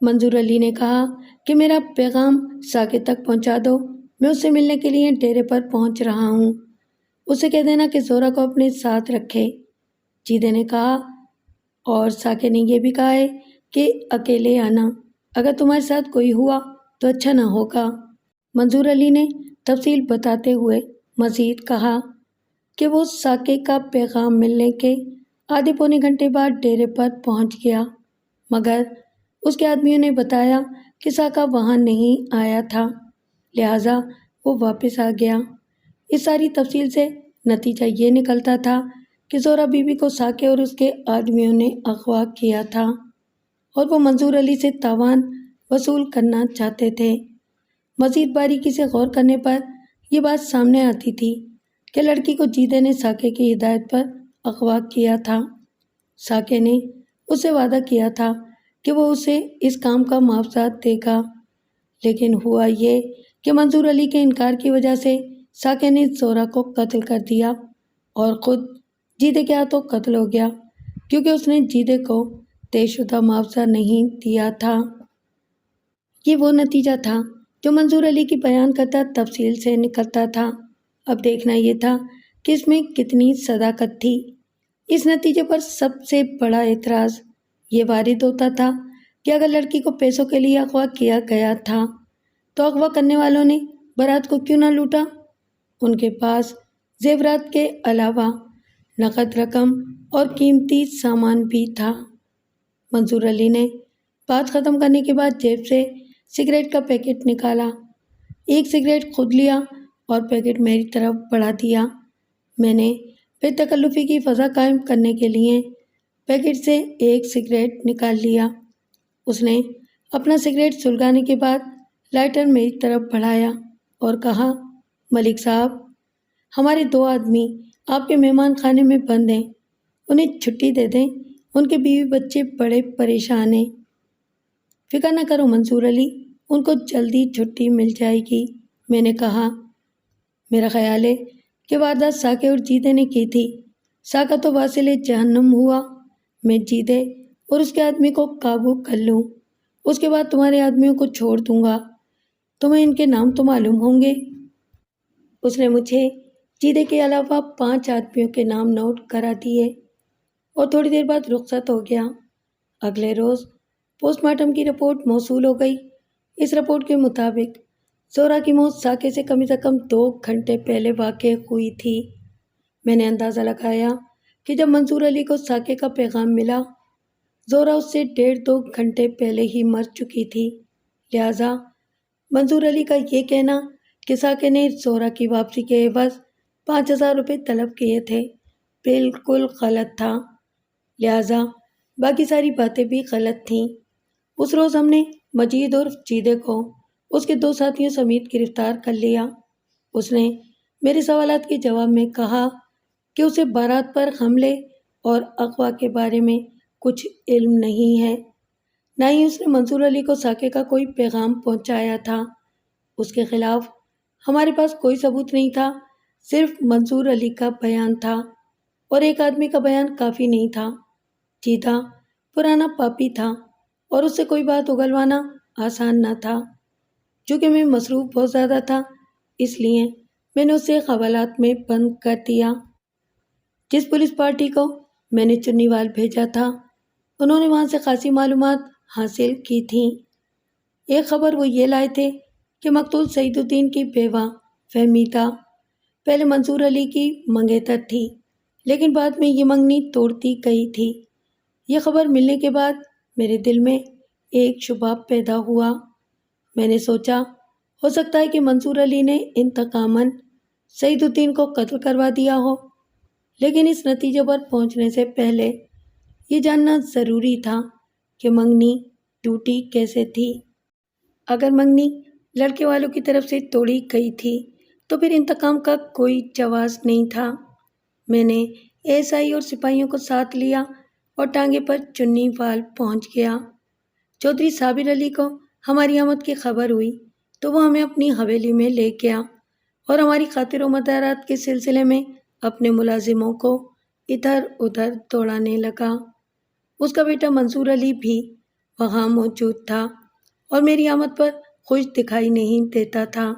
منصور علی نے کہا کہ میرا پیغام ساکے تک پہنچا دو، میں اس سے ملنے کے لیے ڈیرے پر پہنچ رہا ہوں، اسے کہہ دینا کہ زہرا کو اپنے ساتھ رکھے۔ جیدے نے کہا، اور ساکے نے یہ بھی کہا ہے کہ اکیلے آنا، اگر تمہارے ساتھ کوئی ہوا تو اچھا نہ ہوگا۔ منصور علی نے تفصیل بتاتے ہوئے مزید کہا کہ وہ ساکے کا پیغام ملنے کے آدھے پونے گھنٹے بعد ڈیرے پر پہنچ گیا، مگر اس کے آدمیوں نے بتایا کہ ساکا وہاں نہیں آیا تھا، لہٰذا وہ واپس آ گیا۔ اس ساری تفصیل سے نتیجہ یہ نکلتا تھا کہ زہرا بی بی کو ساکے اور اس کے آدمیوں نے اغوا کیا تھا اور وہ منصور علی سے تاوان وصول کرنا چاہتے تھے۔ مزید باریکی سے غور کرنے پر یہ بات سامنے آتی تھی کہ لڑکی کو جیدے نے ساکے کی ہدایت پر اغوا کیا تھا۔ ساکے نے اس سے وعدہ کیا تھا کہ وہ اسے اس کام کا معاوضہ دے گا، لیکن ہوا یہ کہ منصور علی کے انکار کی وجہ سے ساکے نے زہرا کو قتل کر دیا اور خود جیدے کے ہاتھوں قتل ہو گیا، کیونکہ اس نے جیدے کو طے شدہ معاوضہ نہیں دیا تھا۔ یہ وہ نتیجہ تھا جو منصور علی کی بیان کردہ تفصیل سے نکلتا تھا۔ اب دیکھنا یہ تھا کہ اس میں کتنی صداقت تھی۔ اس نتیجے پر سب سے بڑا اعتراض یہ وارد ہوتا تھا کہ اگر لڑکی کو پیسوں کے لیے اغوا کیا گیا تھا تو اغوا کرنے والوں نے بارات کو کیوں نہ لوٹا؟ ان کے پاس زیورات کے علاوہ نقد رقم اور قیمتی سامان بھی تھا۔ منصور علی نے بات ختم کرنے کے بعد جیب سے سگریٹ کا پیکٹ نکالا، ایک سگریٹ خود لیا اور پیکٹ میری طرف بڑھا دیا۔ میں نے بے تکلفی کی فضا قائم کرنے کے لیے پیکٹ سے ایک سگریٹ نکال لیا۔ اس نے اپنا سگریٹ سلگانے کے بعد لائٹر میری طرف بڑھایا اور کہا، ملک صاحب، ہمارے 2 آدمی آپ کے مہمان خانے میں بند ہیں، انہیں چھٹی دے دیں، ان کے بیوی بچے بڑے پریشان ہیں۔ فکر نہ کرو منصور علی، ان کو جلدی چھٹی مل جائے گی، میں نے کہا۔ میرا خیال ہے کہ واردات ساکے اور جیدے نے کی تھی۔ ساکا تو واصل جہنم ہوا، میں جیدے اور اس کے آدمی کو قابو کر لوں، اس کے بعد تمہارے آدمیوں کو چھوڑ دوں گا۔ تمہیں ان کے نام تو معلوم ہوں گے۔ اس نے مجھے جیدے کے علاوہ 5 آدمیوں کے نام نوٹ کرا دیے اور تھوڑی دیر بعد رخصت ہو گیا۔ اگلے روز پوسٹ مارٹم کی رپورٹ موصول ہو گئی۔ اس رپورٹ کے مطابق زہرا کی موت ساکے سے کم از کم 2 گھنٹے پہلے واقع ہوئی تھی۔ میں نے اندازہ لگایا کہ جب منصور علی کو ساکے کا پیغام ملا، زہرا اس سے 1.5-2 گھنٹے پہلے ہی مر چکی تھی، لہٰذا منصور علی کا یہ کہنا کہ ساکے نے زہرا کی واپسی کے عوض 5,000 روپے طلب کیے تھے بالکل غلط تھا، لہٰذا باقی ساری باتیں بھی غلط تھیں۔ اس روز ہم نے مجید عرف جیدے کو اس کے 2 ساتھیوں سمیت گرفتار کر لیا۔ اس نے میرے سوالات کے جواب میں کہا کہ اسے بارات پر حملے اور اغوا کے بارے میں کچھ علم نہیں ہے، نہ ہی اس نے منصور علی کو ساکے کا کوئی پیغام پہنچایا تھا۔ اس کے خلاف ہمارے پاس کوئی ثبوت نہیں تھا، صرف منصور علی کا بیان تھا اور ایک آدمی کا بیان کافی نہیں تھا۔ جیدہ پرانا پاپی تھا اور اس سے کوئی بات اگلوانا آسان نہ تھا۔ چونکہ میں مصروف بہت زیادہ تھا، اس لیے میں نے اسے حوالات میں بند کر دیا۔ جس پولیس پارٹی کو میں نے چنیوال بھیجا تھا، انہوں نے وہاں سے خاصی معلومات حاصل کی تھیں۔ ایک خبر وہ یہ لائے تھے کہ مقتول سعید الدین کی بیوہ فہمیدہ پہلے منصور علی کی منگیتر تھی، لیکن بعد میں یہ منگنی توڑ دی گئی تھی۔ یہ خبر ملنے کے بعد میرے دل میں ایک شبہ پیدا ہوا۔ میں نے سوچا ہو سکتا ہے کہ منصور علی نے انتقاماً سعید الدین کو قتل کروا دیا ہو، لیکن اس نتیجے پر پہنچنے سے پہلے یہ جاننا ضروری تھا کہ منگنی ٹوٹی کیسے تھی۔ اگر منگنی لڑکے والوں کی طرف سے توڑی گئی تھی تو پھر انتقام کا کوئی جواز نہیں تھا۔ میں نے ASI اور سپاہیوں کو ساتھ لیا اور ٹانگے پر چنیوال پہنچ گیا۔ چودھری صابر علی کو ہماری آمد کی خبر ہوئی تو وہ ہمیں اپنی حویلی میں لے گیا اور ہماری خاطر و مدارات کے سلسلے میں اپنے ملازموں کو ادھر ادھر دوڑانے لگا۔ اس کا بیٹا منصور علی بھی وہاں موجود تھا اور میری آمد پر خوش دکھائی نہیں دیتا تھا۔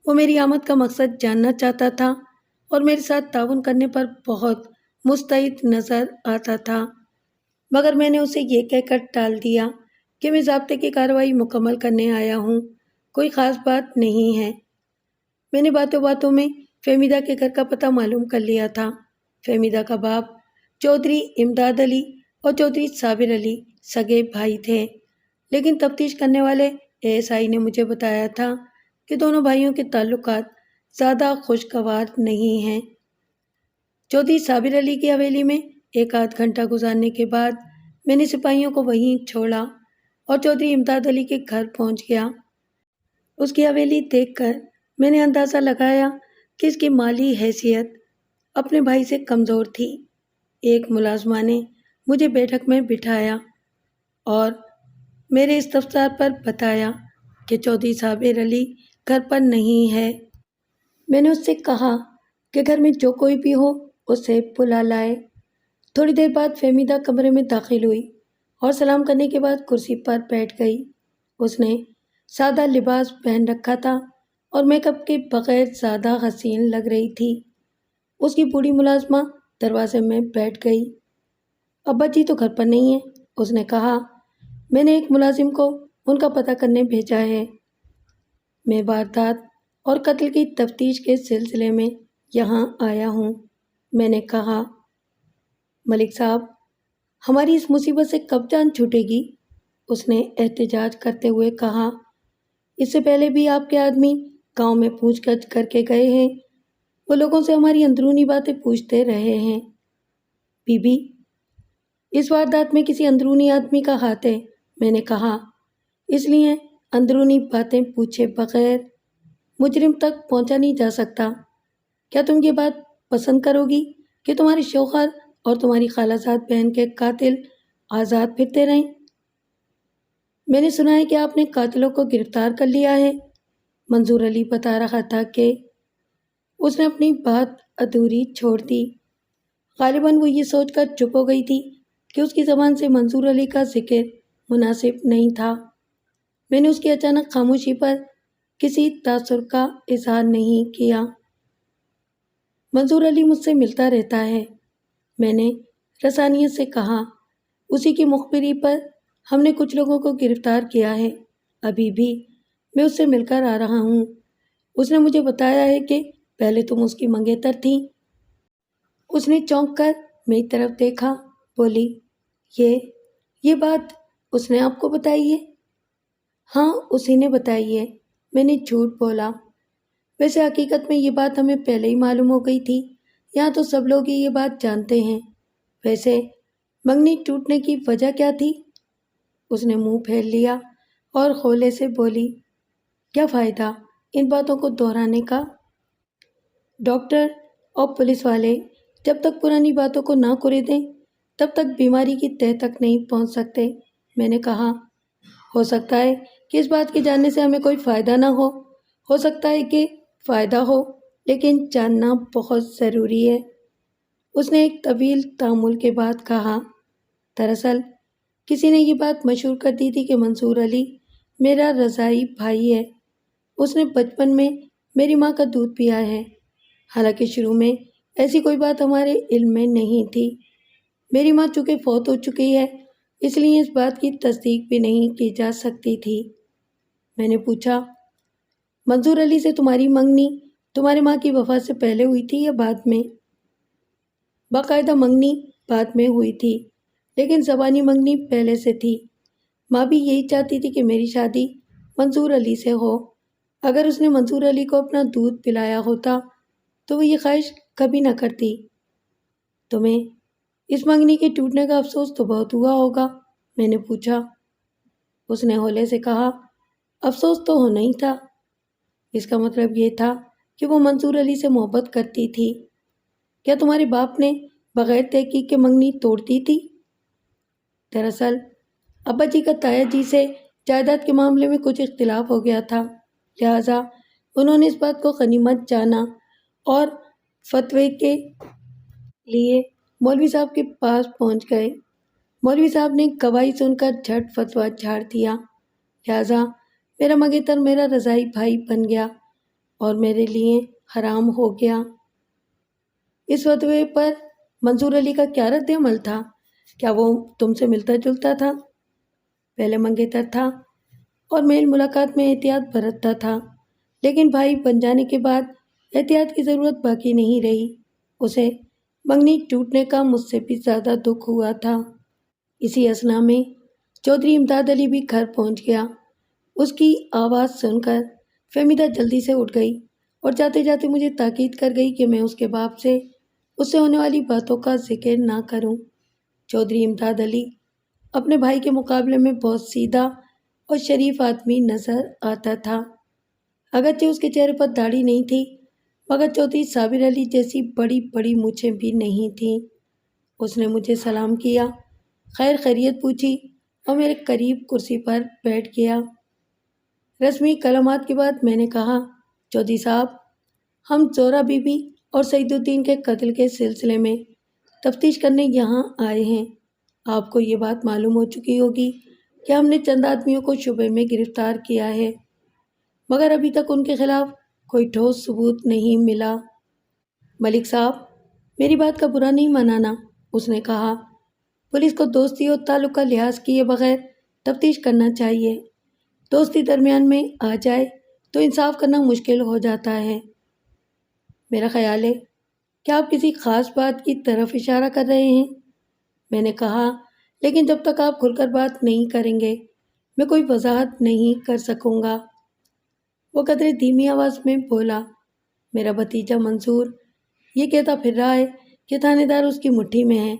وہ میری آمد کا مقصد جاننا چاہتا تھا اور میرے ساتھ تعاون کرنے پر بہت مستعد نظر آتا تھا، مگر میں نے اسے یہ کہہ کر ٹال دیا کہ میں ضابطے کی کارروائی مکمل کرنے آیا ہوں، کوئی خاص بات نہیں ہے۔ میں نے باتوں باتوں میں فہمیدہ کے گھر کا پتہ معلوم کر لیا تھا۔ فہمیدہ کا باپ چودھری امداد علی اور چودھری صابر علی سگے بھائی تھے، لیکن تفتیش کرنے والے ASI نے مجھے بتایا تھا کہ دونوں بھائیوں کے تعلقات زیادہ خوشگوار نہیں ہیں۔ چودھری صابر علی کی حویلی میں 1-8 گھنٹہ گزارنے کے بعد میں نے سپاہیوں کو وہیں چھوڑا اور چودھری امداد علی کے گھر پہنچ گیا۔ اس کی حویلی دیکھ کر میں نے اندازہ لگایا کہ اس کی مالی حیثیت اپنے بھائی سے کمزور تھی۔ ایک ملازمہ نے مجھے بیٹھک میں بٹھایا اور میرے استفسار پر بتایا کہ چودھری صابر علی گھر پر نہیں ہے۔ میں نے اس سے کہا کہ گھر میں جو کوئی بھی ہو اسے بلا لائے۔ تھوڑی دیر بعد فہمیدہ کمرے میں داخل ہوئی اور سلام کرنے کے بعد کرسی پر بیٹھ گئی۔ اس نے سادہ لباس پہن رکھا تھا اور میک اپ کے بغیر زیادہ حسین لگ رہی تھی۔ اس کی بوڑھی ملازمہ دروازے میں بیٹھ گئی۔ ابا جی تو گھر پر نہیں ہیں، اس نے کہا۔ میں نے ایک ملازم کو ان کا پتہ کرنے بھیجا ہے۔ میں واردات اور قتل کی تفتیش کے سلسلے میں یہاں آیا ہوں۔ میں نے کہا، ملک صاحب، ہماری اس مصیبت سے کب جان چھوٹے گی؟ اس نے احتجاج کرتے ہوئے کہا، اس سے پہلے بھی آپ کے آدمی گاؤں میں پوچھ گچھ کر کے گئے ہیں۔ وہ لوگوں سے ہماری اندرونی باتیں پوچھتے رہے ہیں۔ بی بی، اس واردات میں کسی اندرونی آدمی کا ہاتھ ہے، میں نے کہا، اس لیے اندرونی باتیں پوچھے بغیر مجرم تک پہنچا نہیں جا سکتا۔ کیا تم یہ بات پسند کرو گی کہ تمہارے شوہر اور تمہاری خالہ زاد بہن کے قاتل آزاد پھرتے رہیں؟ میں نے سنا ہے کہ آپ نے قاتلوں کو گرفتار کر لیا ہے۔ منظور علی بتا رہا تھا کہ اس نے اپنی بات ادھوری چھوڑ دی۔ غالباً وہ یہ سوچ کر چپ ہو گئی تھی کہ اس کی زبان سے منظور علی کا ذکر مناسب نہیں تھا۔ میں نے اس کی اچانک خاموشی پر کسی تاثر کا اظہار نہیں کیا۔ منظور علی مجھ سے ملتا رہتا ہے، میں نے رسانیت سے کہا۔ اسی کی مخبری پر ہم نے کچھ لوگوں کو گرفتار کیا ہے۔ ابھی بھی میں اس سے مل کر آ رہا ہوں۔ اس نے مجھے بتایا ہے کہ پہلے تم اس کی منگیتر تھیں۔ اس نے چونک کر میری طرف دیکھا، بولی، یہ بات اس نے آپ کو بتائی ہے؟ ہاں، اسی نے بتائی ہے، میں نے جھوٹ بولا۔ ویسے حقیقت میں یہ بات ہمیں پہلے ہی معلوم ہو گئی تھی، یہاں تو سب لوگ ہی یہ بات جانتے ہیں۔ ویسے منگنی ٹوٹنے کی وجہ کیا تھی؟ اس نے منہ پھیر لیا اور کھولے سے بولی، کیا فائدہ ان باتوں کو دہرانے کا؟ ڈاکٹر اور پولیس والے جب تک پرانی باتوں کو نہ کرے دیں تب تک بیماری کی تہہ تک نہیں پہنچ سکتے۔ میں نے کہا، ہو سکتا ہے کہ اس بات کے جاننے سے ہمیں کوئی فائدہ نہ ہو سکتا ہے کہ فائدہ ہو، لیکن جاننا بہت ضروری ہے۔ اس نے ایک طویل تأمل کے بعد کہا، دراصل کسی نے یہ بات مشہور کر دی تھی کہ منصور علی میرا رضاعی بھائی ہے۔ اس نے بچپن میں میری ماں کا دودھ پیا ہے، حالانکہ شروع میں ایسی کوئی بات ہمارے علم میں نہیں تھی۔ میری ماں چونکہ فوت ہو چکی ہے، اس لیے اس بات کی تصدیق بھی نہیں کی جا سکتی تھی۔ میں نے پوچھا، منظور علی سے تمہاری منگنی تمہاری ماں کی وفات سے پہلے ہوئی تھی یا بعد میں؟ باقاعدہ منگنی بعد میں ہوئی تھی، لیکن زبانی منگنی پہلے سے تھی۔ ماں بھی یہی چاہتی تھی کہ میری شادی منظور علی سے ہو۔ اگر اس نے منظور علی کو اپنا دودھ پلایا ہوتا تو وہ یہ خواہش کبھی نہ کرتی۔ تمہیں اس منگنی کے ٹوٹنے کا افسوس تو بہت ہوا ہوگا، میں نے پوچھا۔ اس نے ہولے سے کہا، افسوس تو ہونا ہی تھا۔ اس کا مطلب یہ تھا کہ وہ منظور علی سے محبت کرتی تھی۔ کیا تمہارے باپ نے بغیر تحقیق کے منگنی توڑ دی تھی؟ دراصل ابا جی کا تایا جی سے جائیداد کے معاملے میں کچھ اختلاف ہو گیا تھا، لہٰذا انہوں نے اس بات کو غنیمت جانا اور فتوے کے لیے مولوی صاحب کے پاس پہنچ گئے۔ مولوی صاحب نے گواہی سن کر جھٹ فتویٰ جھاڑ دیا، لہٰذا میرا منگیتر میرا رضاعی بھائی بن گیا اور میرے لیے حرام ہو گیا۔ اس فتوے پر منظور علی کا کیا رد عمل تھا؟ کیا وہ تم سے ملتا جلتا تھا؟ پہلے منگیتر تھا اور میل ملاقات میں احتیاط برتتا تھا، لیکن بھائی بن جانے کے بعد احتیاط کی ضرورت باقی نہیں رہی۔ اسے منگنی ٹوٹنے کا مجھ سے بھی زیادہ دکھ ہوا تھا۔ اسی اثنا میں چودھری امداد علی بھی گھر پہنچ گیا۔ اس کی آواز سن کر فہمیدہ جلدی سے اٹھ گئی اور جاتے جاتے مجھے تاکید کر گئی کہ میں اس کے باپ سے اس سے ہونے والی باتوں کا ذکر نہ کروں۔ چودھری امداد علی اپنے بھائی کے مقابلے میں بہت سیدھا اور شریف آدمی نظر آتا تھا۔ اگرچہ اس کے چہرے پر داڑھی نہیں تھی، مگر چودھری صابر علی جیسی بڑی بڑی مونچھیں بھی نہیں تھیں۔ اس نے مجھے سلام کیا، خیر خیریت پوچھی اور میرے قریب کرسی پر بیٹھ گیا۔ رسمی کلمات کے بعد میں نے کہا، چودھری صاحب، ہم زہرہ بی بی اور سعید الدین کے قتل کے سلسلے میں تفتیش کرنے یہاں آئے ہیں۔ آپ کو یہ بات معلوم ہو چکی ہوگی کہ ہم نے چند آدمیوں کو شبے میں گرفتار کیا ہے، مگر ابھی تک ان کے خلاف کوئی ٹھوس ثبوت نہیں ملا۔ ملک صاحب، میری بات کا برا نہیں منانا، اس نے کہا، پولیس کو دوستی اور تعلق کا لحاظ کیے بغیر تفتیش کرنا چاہیے۔ دوستی درمیان میں آ جائے تو انصاف کرنا مشکل ہو جاتا ہے۔ میرا خیال ہے کہ آپ کسی خاص بات کی طرف اشارہ کر رہے ہیں، میں نے کہا، لیکن جب تک آپ کھل کر بات نہیں کریں گے میں کوئی وضاحت نہیں کر سکوں گا۔ وہ قدرے دھیمی آواز میں بولا، میرا بھتیجا منصور یہ کہتا پھر رہا ہے کہ تھانے دار اس کی مٹھی میں ہے،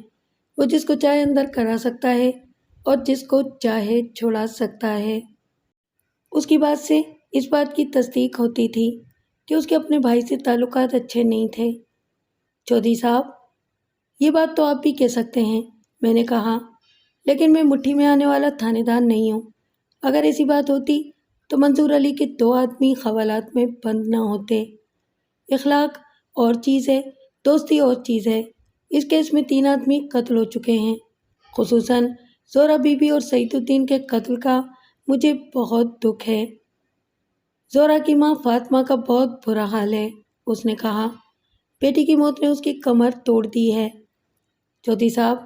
وہ جس کو چاہے اندر کرا سکتا ہے اور جس کو چاہے چھڑا سکتا ہے۔ اس کی بات سے اس بات کی تصدیق ہوتی تھی کہ اس کے اپنے بھائی سے تعلقات اچھے نہیں تھے۔ چودھری صاحب، یہ بات تو آپ بھی کہہ سکتے ہیں، میں نے کہا، لیکن میں مٹھی میں آنے والا تھانے دار نہیں ہوں۔ اگر ایسی بات ہوتی تو منصور علی کے 2 آدمی حوالات میں بند نہ ہوتے۔ اخلاق اور چیز ہے، دوستی اور چیز ہے۔ اس کیس میں 3 آدمی قتل ہو چکے ہیں، خصوصاً زہرہ بی بی اور سعید الدین کے قتل کا مجھے بہت دکھ ہے۔ زہرہ کی ماں فاطمہ کا بہت برا حال ہے، اس نے کہا، بیٹی کی موت نے اس کی کمر توڑ دی ہے۔ چودھری صاحب،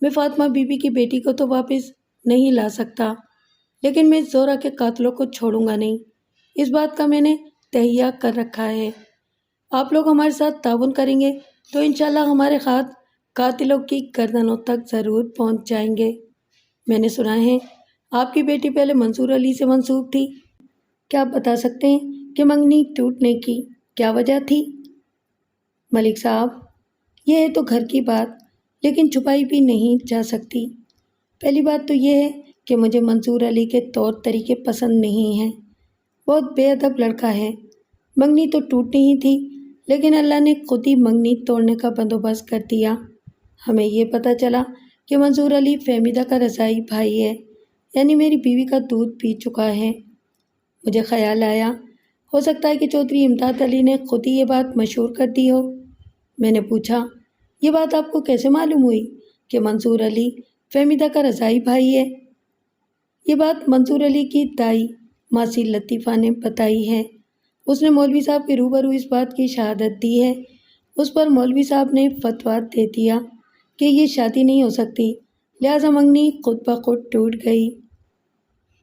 میں فاطمہ بی بی کی بیٹی کو تو واپس نہیں لا سکتا، لیکن میں زہرہ کے قاتلوں کو چھوڑوں گا نہیں، اس بات کا میں نے تہیہ کر رکھا ہے۔ آپ لوگ ہمارے ساتھ تعاون کریں گے تو انشاءاللہ ہمارے ہاتھ قاتلوں کی گردنوں تک ضرور پہنچ جائیں گے۔ میں نے سنا ہے آپ کی بیٹی پہلے منصور علی سے منسوب تھی، کیا آپ بتا سکتے ہیں کہ منگنی ٹوٹنے کی کیا وجہ تھی؟ ملک صاحب، یہ ہے تو گھر کی بات، لیکن چھپائی بھی نہیں جا سکتی۔ پہلی بات تو یہ ہے کہ مجھے منصور علی کے طور طریقے پسند نہیں ہیں، بہت بے ادب لڑکا ہے۔ منگنی تو ٹوٹنی ہی تھی، لیکن اللہ نے خود ہی منگنی توڑنے کا بندوبست کر دیا۔ ہمیں یہ پتہ چلا کہ منصور علی فہمیدہ کا رضاعی بھائی ہے، یعنی میری بیوی کا دودھ پی چکا ہے۔ مجھے خیال آیا ہو سکتا ہے کہ چودھری امداد علی نے خود ہی یہ بات مشہور کر دی ہو۔ میں نے پوچھا، یہ بات آپ کو کیسے معلوم ہوئی کہ منصور علی فہمیدہ کا رضاعی بھائی ہے؟ یہ بات منصور علی کی دائی ماسی لطیفہ نے بتائی ہے، اس نے مولوی صاحب کے روبرو اس بات کی شہادت دی ہے۔ اس پر مولوی صاحب نے فتویٰ دے دیا کہ یہ شادی نہیں ہو سکتی، لہٰذا منگنی خود بخود ٹوٹ گئی۔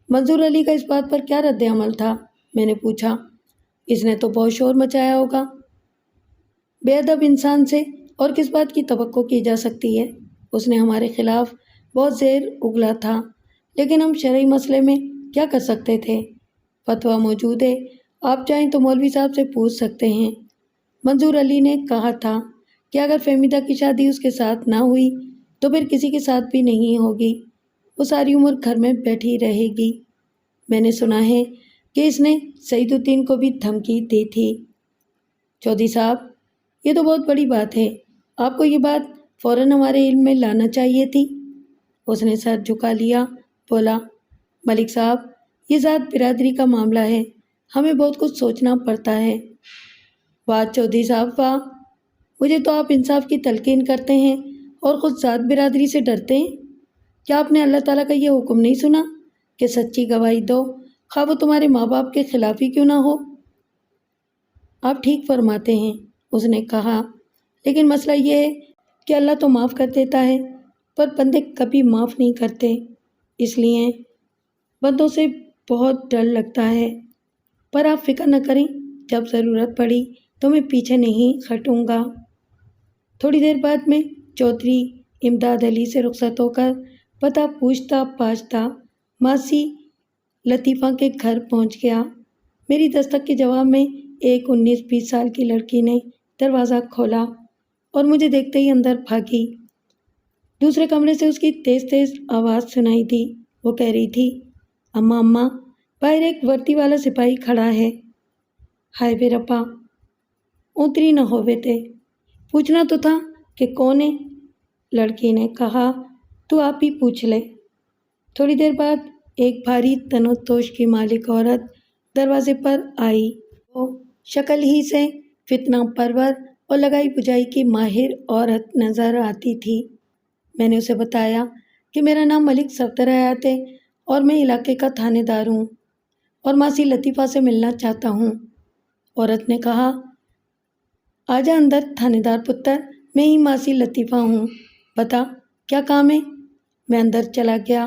منصور علی کا اس بات پر کیا رد عمل تھا؟ میں نے پوچھا۔ اس نے تو بہت شور مچایا ہوگا۔ بے ادب انسان سے اور کس بات کی توقع کی جا سکتی ہے؟ اس نے ہمارے خلاف بہت زہر اگلا تھا، لیکن ہم شرعی مسئلے میں کیا کر سکتے تھے؟ فتویٰ موجود ہے، آپ چاہیں تو مولوی صاحب سے پوچھ سکتے ہیں۔ منصور علی نے کہا تھا کہ اگر فہمیدہ کی شادی اس کے ساتھ نہ ہوئی تو پھر کسی کے ساتھ بھی نہیں ہوگی، وہ ساری عمر گھر میں بیٹھی رہے گی۔ میں نے سنا ہے کہ اس نے سعید الدین کو بھی دھمکی دی تھی۔ چودھری صاحب، یہ تو بہت بڑی بات ہے، آپ کو یہ بات فوراً ہمارے علم میں لانا چاہیے تھی۔ اس نے سر جھکا لیا، بولا، ملک صاحب، یہ ذات برادری کا معاملہ ہے، ہمیں بہت کچھ سوچنا پڑتا ہے۔ واہ چودھری صاحب واہ، مجھے تو آپ انصاف کی تلقین کرتے ہیں اور خود ذات برادری سے ڈرتے ہیں۔ کیا آپ نے اللہ تعالیٰ کا یہ حکم نہیں سنا کہ سچی گواہی دو، خواہ وہ تمہارے ماں باپ کے خلاف ہی کیوں نہ ہو؟ آپ ٹھیک فرماتے ہیں، اس نے کہا، لیکن مسئلہ یہ ہے کہ اللہ تو معاف کر دیتا ہے پر بندے کبھی معاف نہیں کرتے، اس لیے بندوں سے بہت ڈر لگتا ہے۔ پر آپ فکر نہ کریں، جب ضرورت پڑی تو میں پیچھے نہیں ہٹوں گا۔ تھوڑی دیر بعد میں چودھری امداد علی سے رخصت ہو کر پتہ پوچھتا پاچھتا ماسی لطیفہ کے گھر پہنچ گیا۔ میری دستک کے جواب میں ایک 19-20 سال کی لڑکی نے دروازہ کھولا اور مجھے دیکھتے ہی اندر بھاگی۔ دوسرے کمرے سے اس کی تیز تیز آواز سنائی دی، وہ کہہ رہی تھی، اماں اماں، باہر ایک وردی والا سپاہی کھڑا ہے۔ ہائے وے ربا، اونتری نہ ہوئے تھے، پوچھنا تو تھا کہ کون ہے؟ لڑکی نے کہا، تو آپ ہی پوچھ لے۔ تھوڑی دیر بعد ایک بھاری تن و توش کی مالک عورت دروازے پر آئی۔ وہ شکل ہی سے فتنہ پرور اور لگائی بجائی کی ماہر عورت نظر آتی تھی۔ میں نے اسے بتایا کہ میرا نام ملک صفدر حیات ہے اور میں علاقے کا تھانے دار ہوں اور ماسی لطیفہ سے ملنا چاہتا ہوں۔ عورت نے کہا، آجا اندر تھانے دار پتر، میں ہی ماسی لطیفہ ہوں، بتا کیا کام ہے؟ میں اندر چلا گیا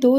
2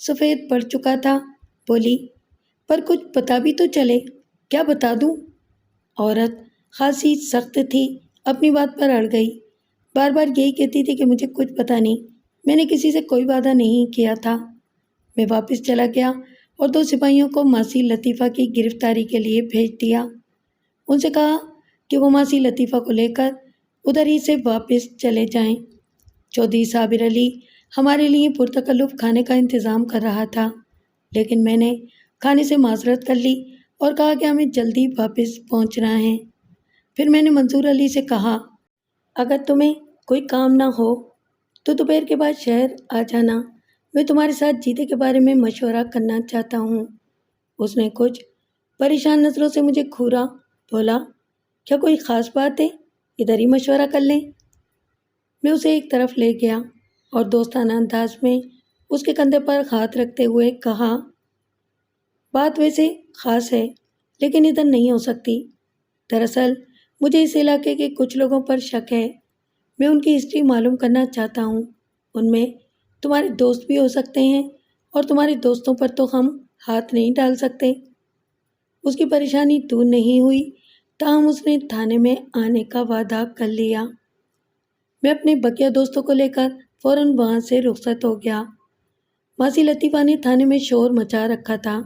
سفید پڑ چکا تھا، بولی، پر کچھ پتا بھی تو چلے، کیا بتا دوں؟ عورت خاصی سخت تھی، اپنی بات پر اڑ گئی، بار بار یہی کہتی تھی کہ مجھے کچھ پتا نہیں، میں نے کسی سے کوئی وعدہ نہیں کیا تھا۔ میں واپس چلا گیا اور 2 سپاہیوں کو ماسی لطیفہ کی گرفتاری کے لیے بھیج دیا۔ ان سے کہا کہ وہ ماسی لطیفہ کو لے کر ادھر ہی سے واپس چلے جائیں۔ چودھری صابر علی ہمارے لیے پرتکلف کھانے کا انتظام کر رہا تھا، لیکن میں نے کھانے سے معذرت کر لی اور کہا کہ ہمیں جلدی واپس پہنچنا ہے۔ پھر میں نے منصور علی سے کہا، اگر تمہیں کوئی کام نہ ہو تو دوپہر کے بعد شہر آ جانا، میں تمہارے ساتھ جیتے کے بارے میں مشورہ کرنا چاہتا ہوں۔ اس نے کچھ پریشان نظروں سے مجھے گھورا، بولا، کیا کوئی خاص بات ہے؟ ادھر ہی مشورہ کر لیں۔ میں اسے ایک طرف لے گیا اور دوستانہ انداز میں اس کے کندھے پر ہاتھ رکھتے ہوئے کہا، بات ویسے خاص ہے لیکن ادھر نہیں ہو سکتی۔ دراصل مجھے اس علاقے کے کچھ لوگوں پر شک ہے، میں ان کی ہسٹری معلوم کرنا چاہتا ہوں، ان میں تمہارے دوست بھی ہو سکتے ہیں اور تمہارے دوستوں پر تو ہم ہاتھ نہیں ڈال سکتے۔ اس کی پریشانی دور نہیں ہوئی، تاہم اس نے تھانے میں آنے کا وعدہ کر لیا۔ میں اپنے بقیہ دوستوں کو لے کر فوراً وہاں سے رخصت ہو گیا۔ ماسی لطیفہ نے تھانے میں شور مچا رکھا تھا۔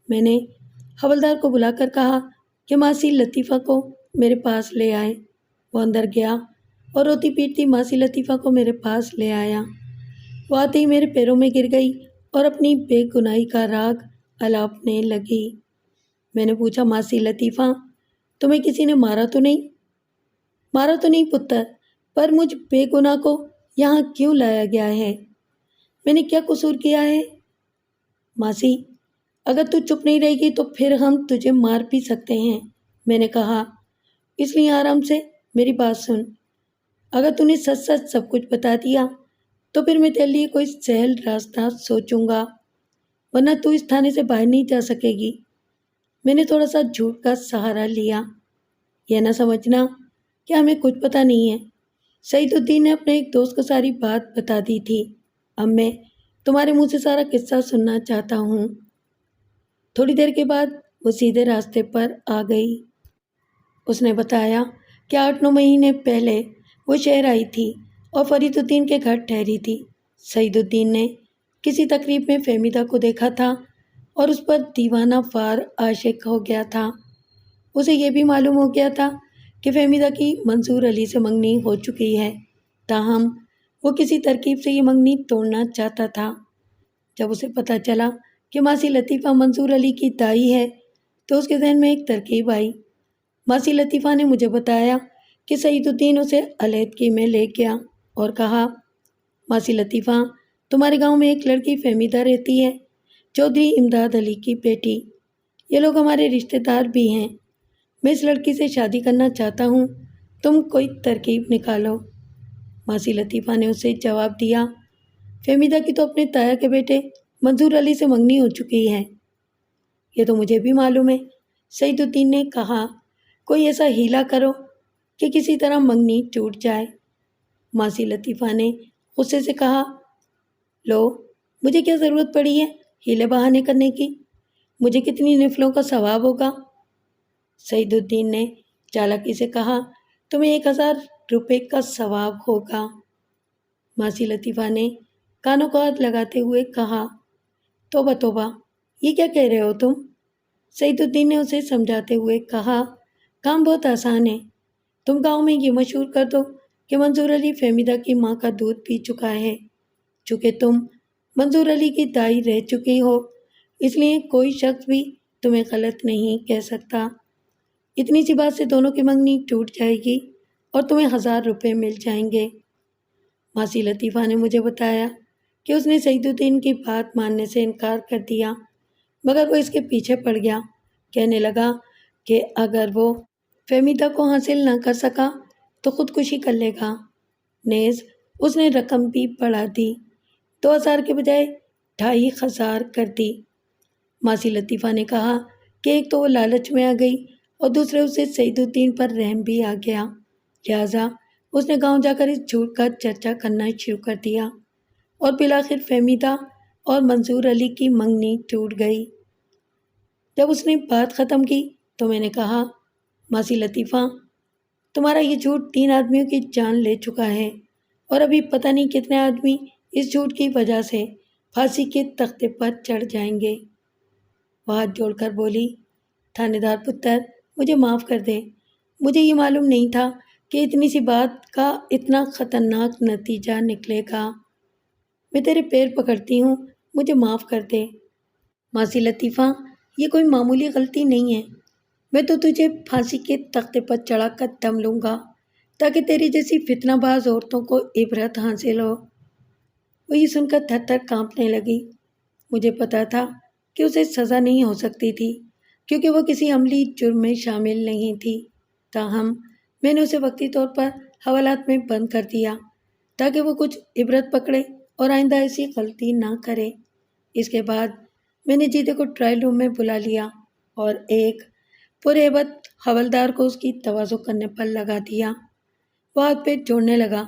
میں نے حوالدار کو بلا کر کہا کہ ماسی لطیفہ کو میرے پاس لے آئے۔ وہ اندر گیا اور روتی پیٹتی ماسی لطیفہ کو میرے پاس لے آیا۔ وہ آتے ہی میرے پیروں میں گر گئی اور اپنی بے گناہی کا راگ الاپنے لگی۔ میں نے پوچھا، ماسی لطیفہ، تمہیں کسی نے مارا تو نہیں؟ مارا تو نہیں پتر، پر مجھ بے گناہ کو یہاں کیوں لایا گیا ہے؟ میں نے کیا قصور کیا ہے؟ ماسی، اگر تو چپ نہیں رہے گی تو پھر ہم تجھے مار بھی سکتے ہیں، میں نے کہا، اس لیے آرام سے میری بات سن۔ اگر تو نے سچ سچ سب کچھ بتا دیا تو پھر میں تیرے لیے کوئی سہل راستہ سوچوں گا، ورنہ تو اس تھانے سے باہر نہیں جا سکے گی۔ میں نے تھوڑا سا جھوٹ کا سہارا لیا۔ یہ نہ سمجھنا کہ ہمیں کچھ پتہ نہیں ہے، سعید الدین نے اپنے ایک دوست کو ساری بات بتا دی تھی۔ اب میں تمہارے منہ سے سارا قصہ سننا چاہتا ہوں۔ تھوڑی دیر کے بعد وہ سیدھے راستے پر آ گئی۔ اس نے بتایا کہ 8-9 مہینے پہلے وہ شہر آئی تھی اور فرید الدین کے گھر ٹھہری تھی۔ سعید الدین نے کسی تقریب میں فہمیدہ کو دیکھا تھا اور اس پر دیوانہ وار عاشق ہو گیا تھا۔ اسے یہ بھی معلوم ہو گیا تھا کہ فہمیدہ کی منصور علی سے منگنی ہو چکی ہے، تاہم وہ کسی ترکیب سے یہ منگنی توڑنا چاہتا تھا۔ جب اسے پتہ چلا کہ ماسی لطیفہ منصور علی کی دائی ہے تو اس کے ذہن میں ایک ترکیب آئی۔ ماسی لطیفہ نے مجھے بتایا کہ سعید الدین اسے علیحدگی میں لے گیا اور کہا، ماسی لطیفہ، تمہارے گاؤں میں ایک لڑکی فہمیدہ رہتی ہے، چودھری امداد علی کی بیٹی۔ یہ لوگ ہمارے رشتہ دار بھی ہیں۔ میں اس لڑکی سے شادی کرنا چاہتا ہوں، تم کوئی ترکیب نکالو۔ ماسی لطیفہ نے اسے جواب دیا، فہمیدہ کی تو اپنے تایا کے بیٹے منصور علی سے منگنی ہو چکی ہے۔ یہ تو مجھے بھی معلوم ہے، سعید الدین نے کہا، کوئی ایسا ہیلا کرو کہ کسی طرح منگنی ٹوٹ جائے۔ ماسی لطیفہ نے غصے سے کہا، لو، مجھے کیا ضرورت پڑی ہے ہیلے بہانے کرنے کی؟ مجھے کتنی نفلوں کا ثواب ہوگا؟ سعید الدین نے چالاکی سے کہا، تمہیں 1000 روپے کا ثواب ہوگا۔ ماسی لطیفہ نے کانوں کو ہاتھ لگاتے ہوئے کہا، توبہ توبہ، یہ کیا کہہ رہے ہو تم؟ سعید الدین نے اسے سمجھاتے ہوئے کہا، کام بہت آسان ہے، تم گاؤں میں یہ مشہور کر دو کہ منصور علی فہمیدہ کی ماں کا دودھ پی چکا ہے۔ چونکہ تم منصور علی کی دائی رہ چکی ہو، اس لیے کوئی شخص بھی تمہیں غلط نہیں کہہ سکتا۔ اتنی سی بات سے دونوں کی منگنی ٹوٹ جائے گی اور تمہیں 1000 روپے مل جائیں گے۔ ماسی لطیفہ نے مجھے بتایا کہ اس نے سعید الدین کی بات ماننے سے انکار کر دیا، مگر وہ اس کے پیچھے پڑ گیا، کہنے لگا کہ اگر وہ فہمیدہ کو حاصل نہ کر سکا تو خودکشی کر لے گا۔ نیز اس نے رقم بھی بڑھا دی، 2000 کے بجائے 2500 کر دی۔ ماسی لطیفہ نے کہا کہ ایک تو وہ لالچ میں آ گئی اور دوسرے اسے سعید الدین پر رحم بھی آ گیا، لہٰذا اس نے گاؤں جا کر اس جھوٹ کا چرچا کرنا شروع کر دیا اور بالآخر فہمیدہ اور منصور علی کی منگنی ٹوٹ گئی۔ جب اس نے بات ختم کی تو میں نے کہا، ماسی لطیفہ، تمہارا یہ جھوٹ 3 آدمیوں کی جان لے چکا ہے، اور ابھی پتہ نہیں کتنے آدمی اس جھوٹ کی وجہ سے پھانسی کے تختے پر چڑھ جائیں گے۔ وہ ہاتھ جوڑ کر بولی، تھانے دار پتر، مجھے معاف کر دے، مجھے یہ معلوم نہیں تھا کہ اتنی سی بات کا اتنا خطرناک نتیجہ نکلے گا۔ میں تیرے پیر پکڑتی ہوں، مجھے معاف کر دے۔ ماسی لطیفہ، یہ کوئی معمولی غلطی نہیں ہے، میں تو تجھے پھانسی کے تختے پر چڑھا کر دم لوں گا تاکہ تیری جیسی فتنہ باز عورتوں کو عبرت حاصل ہو۔ وہ یہ سن کر تھر تھر کانپنے لگی۔ مجھے پتا تھا کہ اسے سزا نہیں ہو سکتی تھی کیونکہ وہ کسی عملی جرم میں شامل نہیں تھی، تاہم میں نے اسے وقتی طور پر حوالات میں بند کر دیا تاکہ وہ کچھ عبرت پکڑے اور آئندہ ایسی غلطی نہ کرے۔ اس کے بعد میں نے جیدے کو ٹرائل روم میں بلا لیا اور ایک پرہیبت حوالدار کو اس کی تواضع کرنے پر لگا دیا۔ وہ ہاتھ پہ جوڑنے لگا،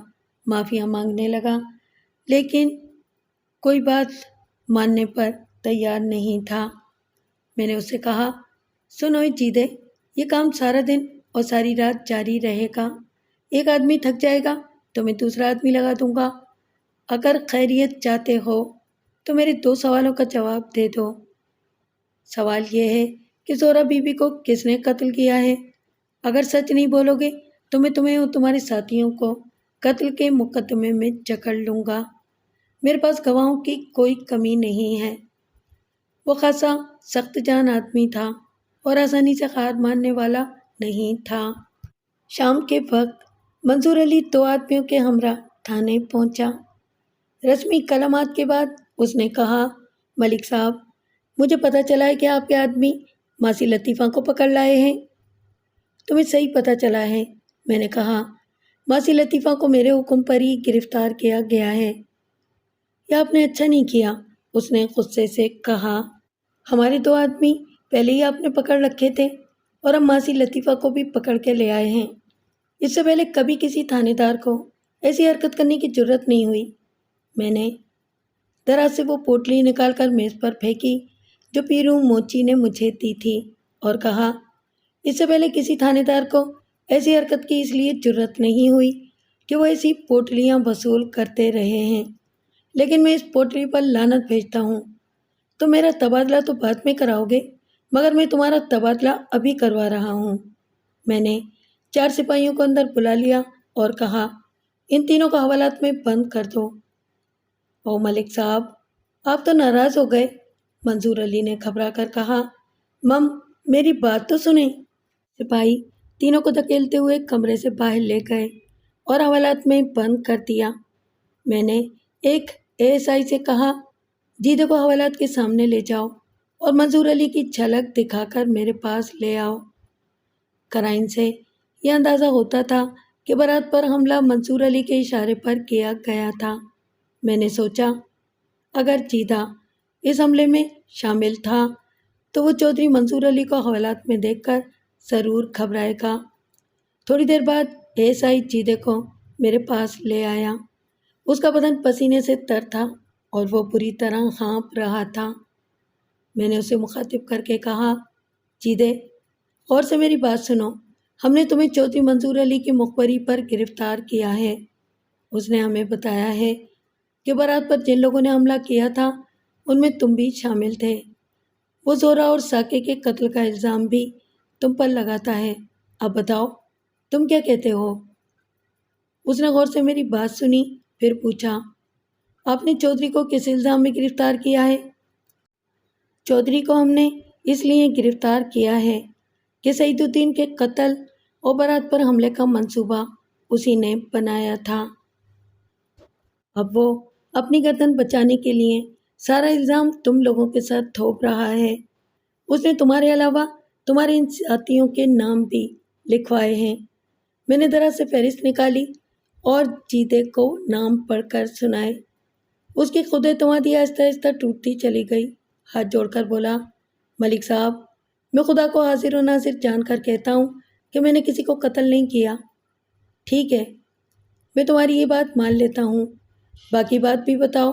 معافیاں مانگنے لگا، لیکن کوئی بات ماننے پر تیار نہیں تھا۔ میں نے اس سے کہا، سنو جیدے، یہ کام سارا دن اور ساری رات جاری رہے گا۔ ایک آدمی تھک جائے گا تو میں دوسرا آدمی لگا دوں گا۔ اگر خیریت چاہتے ہو تو میرے 2 سوالوں کا جواب دے دو۔ سوال یہ ہے کہ زہرا بی بی کو کس نے قتل کیا ہے؟ اگر سچ نہیں بولو گے تو میں تمہیں اور تمہارے ساتھیوں کو قتل کے مقدمے میں جکڑ لوں گا۔ میرے پاس گواہوں کی کوئی کمی نہیں ہے۔ وہ خاصا سخت جان آدمی تھا اور آسانی سے ہار ماننے والا نہیں تھا۔ شام کے وقت منصور علی 2 آدمیوں کے ہمراہ تھانے پہنچا۔ رسمی کلمات کے بعد اس نے کہا، ملک صاحب، مجھے پتہ چلا ہے کہ آپ کے آدمی ماسی لطیفہ کو پکڑ لائے ہیں۔ تمہیں صحیح پتہ چلا ہے، میں نے کہا، ماسی لطیفہ کو میرے حکم پر ہی گرفتار کیا گیا ہے۔ یہ آپ نے اچھا نہیں کیا، اس نے غصے سے کہا۔ ہمارے 2 آدمی پہلے ہی آپ نے پکڑ رکھے تھے اور ہم ماسی لطیفہ کو بھی پکڑ کے لے آئے ہیں۔ اس سے پہلے کبھی کسی تھانے دار کو ایسی حرکت کرنے کی جرت نہیں ہوئی۔ میں نے دراز سے وہ پوٹلی نکال کر میز پر پھینکی جو پیرو موچی نے مجھے دی تھی اور کہا، اس سے پہلے کسی تھانے دار کو ایسی حرکت کی اس لیے جرت نہیں ہوئی کہ وہ ایسی پوٹلیاں وصول کرتے رہے ہیں، لیکن میں اس پوٹلی پر لعنت بھیجتا ہوں۔ تو میرا تبادلہ تو بعد میں کراؤ گے، مگر میں تمہارا تبادلہ ابھی کروا رہا ہوں۔ میں نے 4 سپاہیوں کو اندر بلا لیا اور کہا، ان تینوں کو حوالات میں بند کر دو۔ او ملک صاحب، آپ تو ناراض ہو گئے، منصور علی نے گھبرا کر کہا۔ میری بات تو سنیں۔ سپاہی تینوں کو دھکیلتے ہوئے کمرے سے باہر لے گئے اور حوالات میں بند کر دیا۔ میں نے ایک ASI سے کہا، جیدے کو حوالات کے سامنے لے جاؤ اور منصور علی کی جھلک دکھا کر میرے پاس لے آؤ۔ قرائن سے یہ اندازہ ہوتا تھا کہ برات پر حملہ منصور علی کے اشارے پر کیا گیا تھا۔ میں نے سوچا، اگر جیدہ اس حملے میں شامل تھا تو وہ چودھری منصور علی کو حوالات میں دیکھ کر ضرور گھبرائے گا۔ تھوڑی دیر بعد ASI جیدے کو میرے پاس لے آیا۔ اس کا بدن پسینے سے تر تھا اور وہ بری طرح ہانپ رہا تھا۔ میں نے اسے مخاطب کر کے کہا، جیدے، غور سے میری بات سنو، ہم نے تمہیں چودھری منصور علی کی مخبری پر گرفتار کیا ہے۔ اس نے ہمیں بتایا ہے کہ برات پر جن لوگوں نے حملہ کیا تھا ان میں تم بھی شامل تھے۔ وہ زہرا اور ساکے کے قتل کا الزام بھی تم پر لگاتا ہے۔ اب بتاؤ تم کیا کہتے ہو؟ اس نے غور سے میری بات سنی، پھر پوچھا، آپ نے چودھری کو کس الزام میں گرفتار کیا ہے؟ چودھری کو ہم نے اس لیے گرفتار کیا ہے کہ سعید الدین کے قتل اور برات پر حملے کا منصوبہ اسی نے بنایا تھا۔ اب وہ اپنی گردن بچانے کے لیے سارا الزام تم لوگوں کے ساتھ تھوپ رہا ہے۔ اس نے تمہارے علاوہ تمہارے ان ساتھیوں کے نام بھی لکھوائے ہیں۔ میں نے دراز سے فہرست نکالی اور جیدے کو نام پڑھ کر سنائے۔ اس کی خود اعتمادی آہستہ آہستہ ٹوٹتی چلی گئی۔ ہاتھ جوڑ کر بولا، ملک صاحب، میں خدا کو حاضر و ناظر جان کر کہتا ہوں کہ میں نے کسی کو قتل نہیں کیا۔ ٹھیک ہے، میں تمہاری یہ بات مان لیتا ہوں، باقی بات بھی بتاؤ،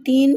3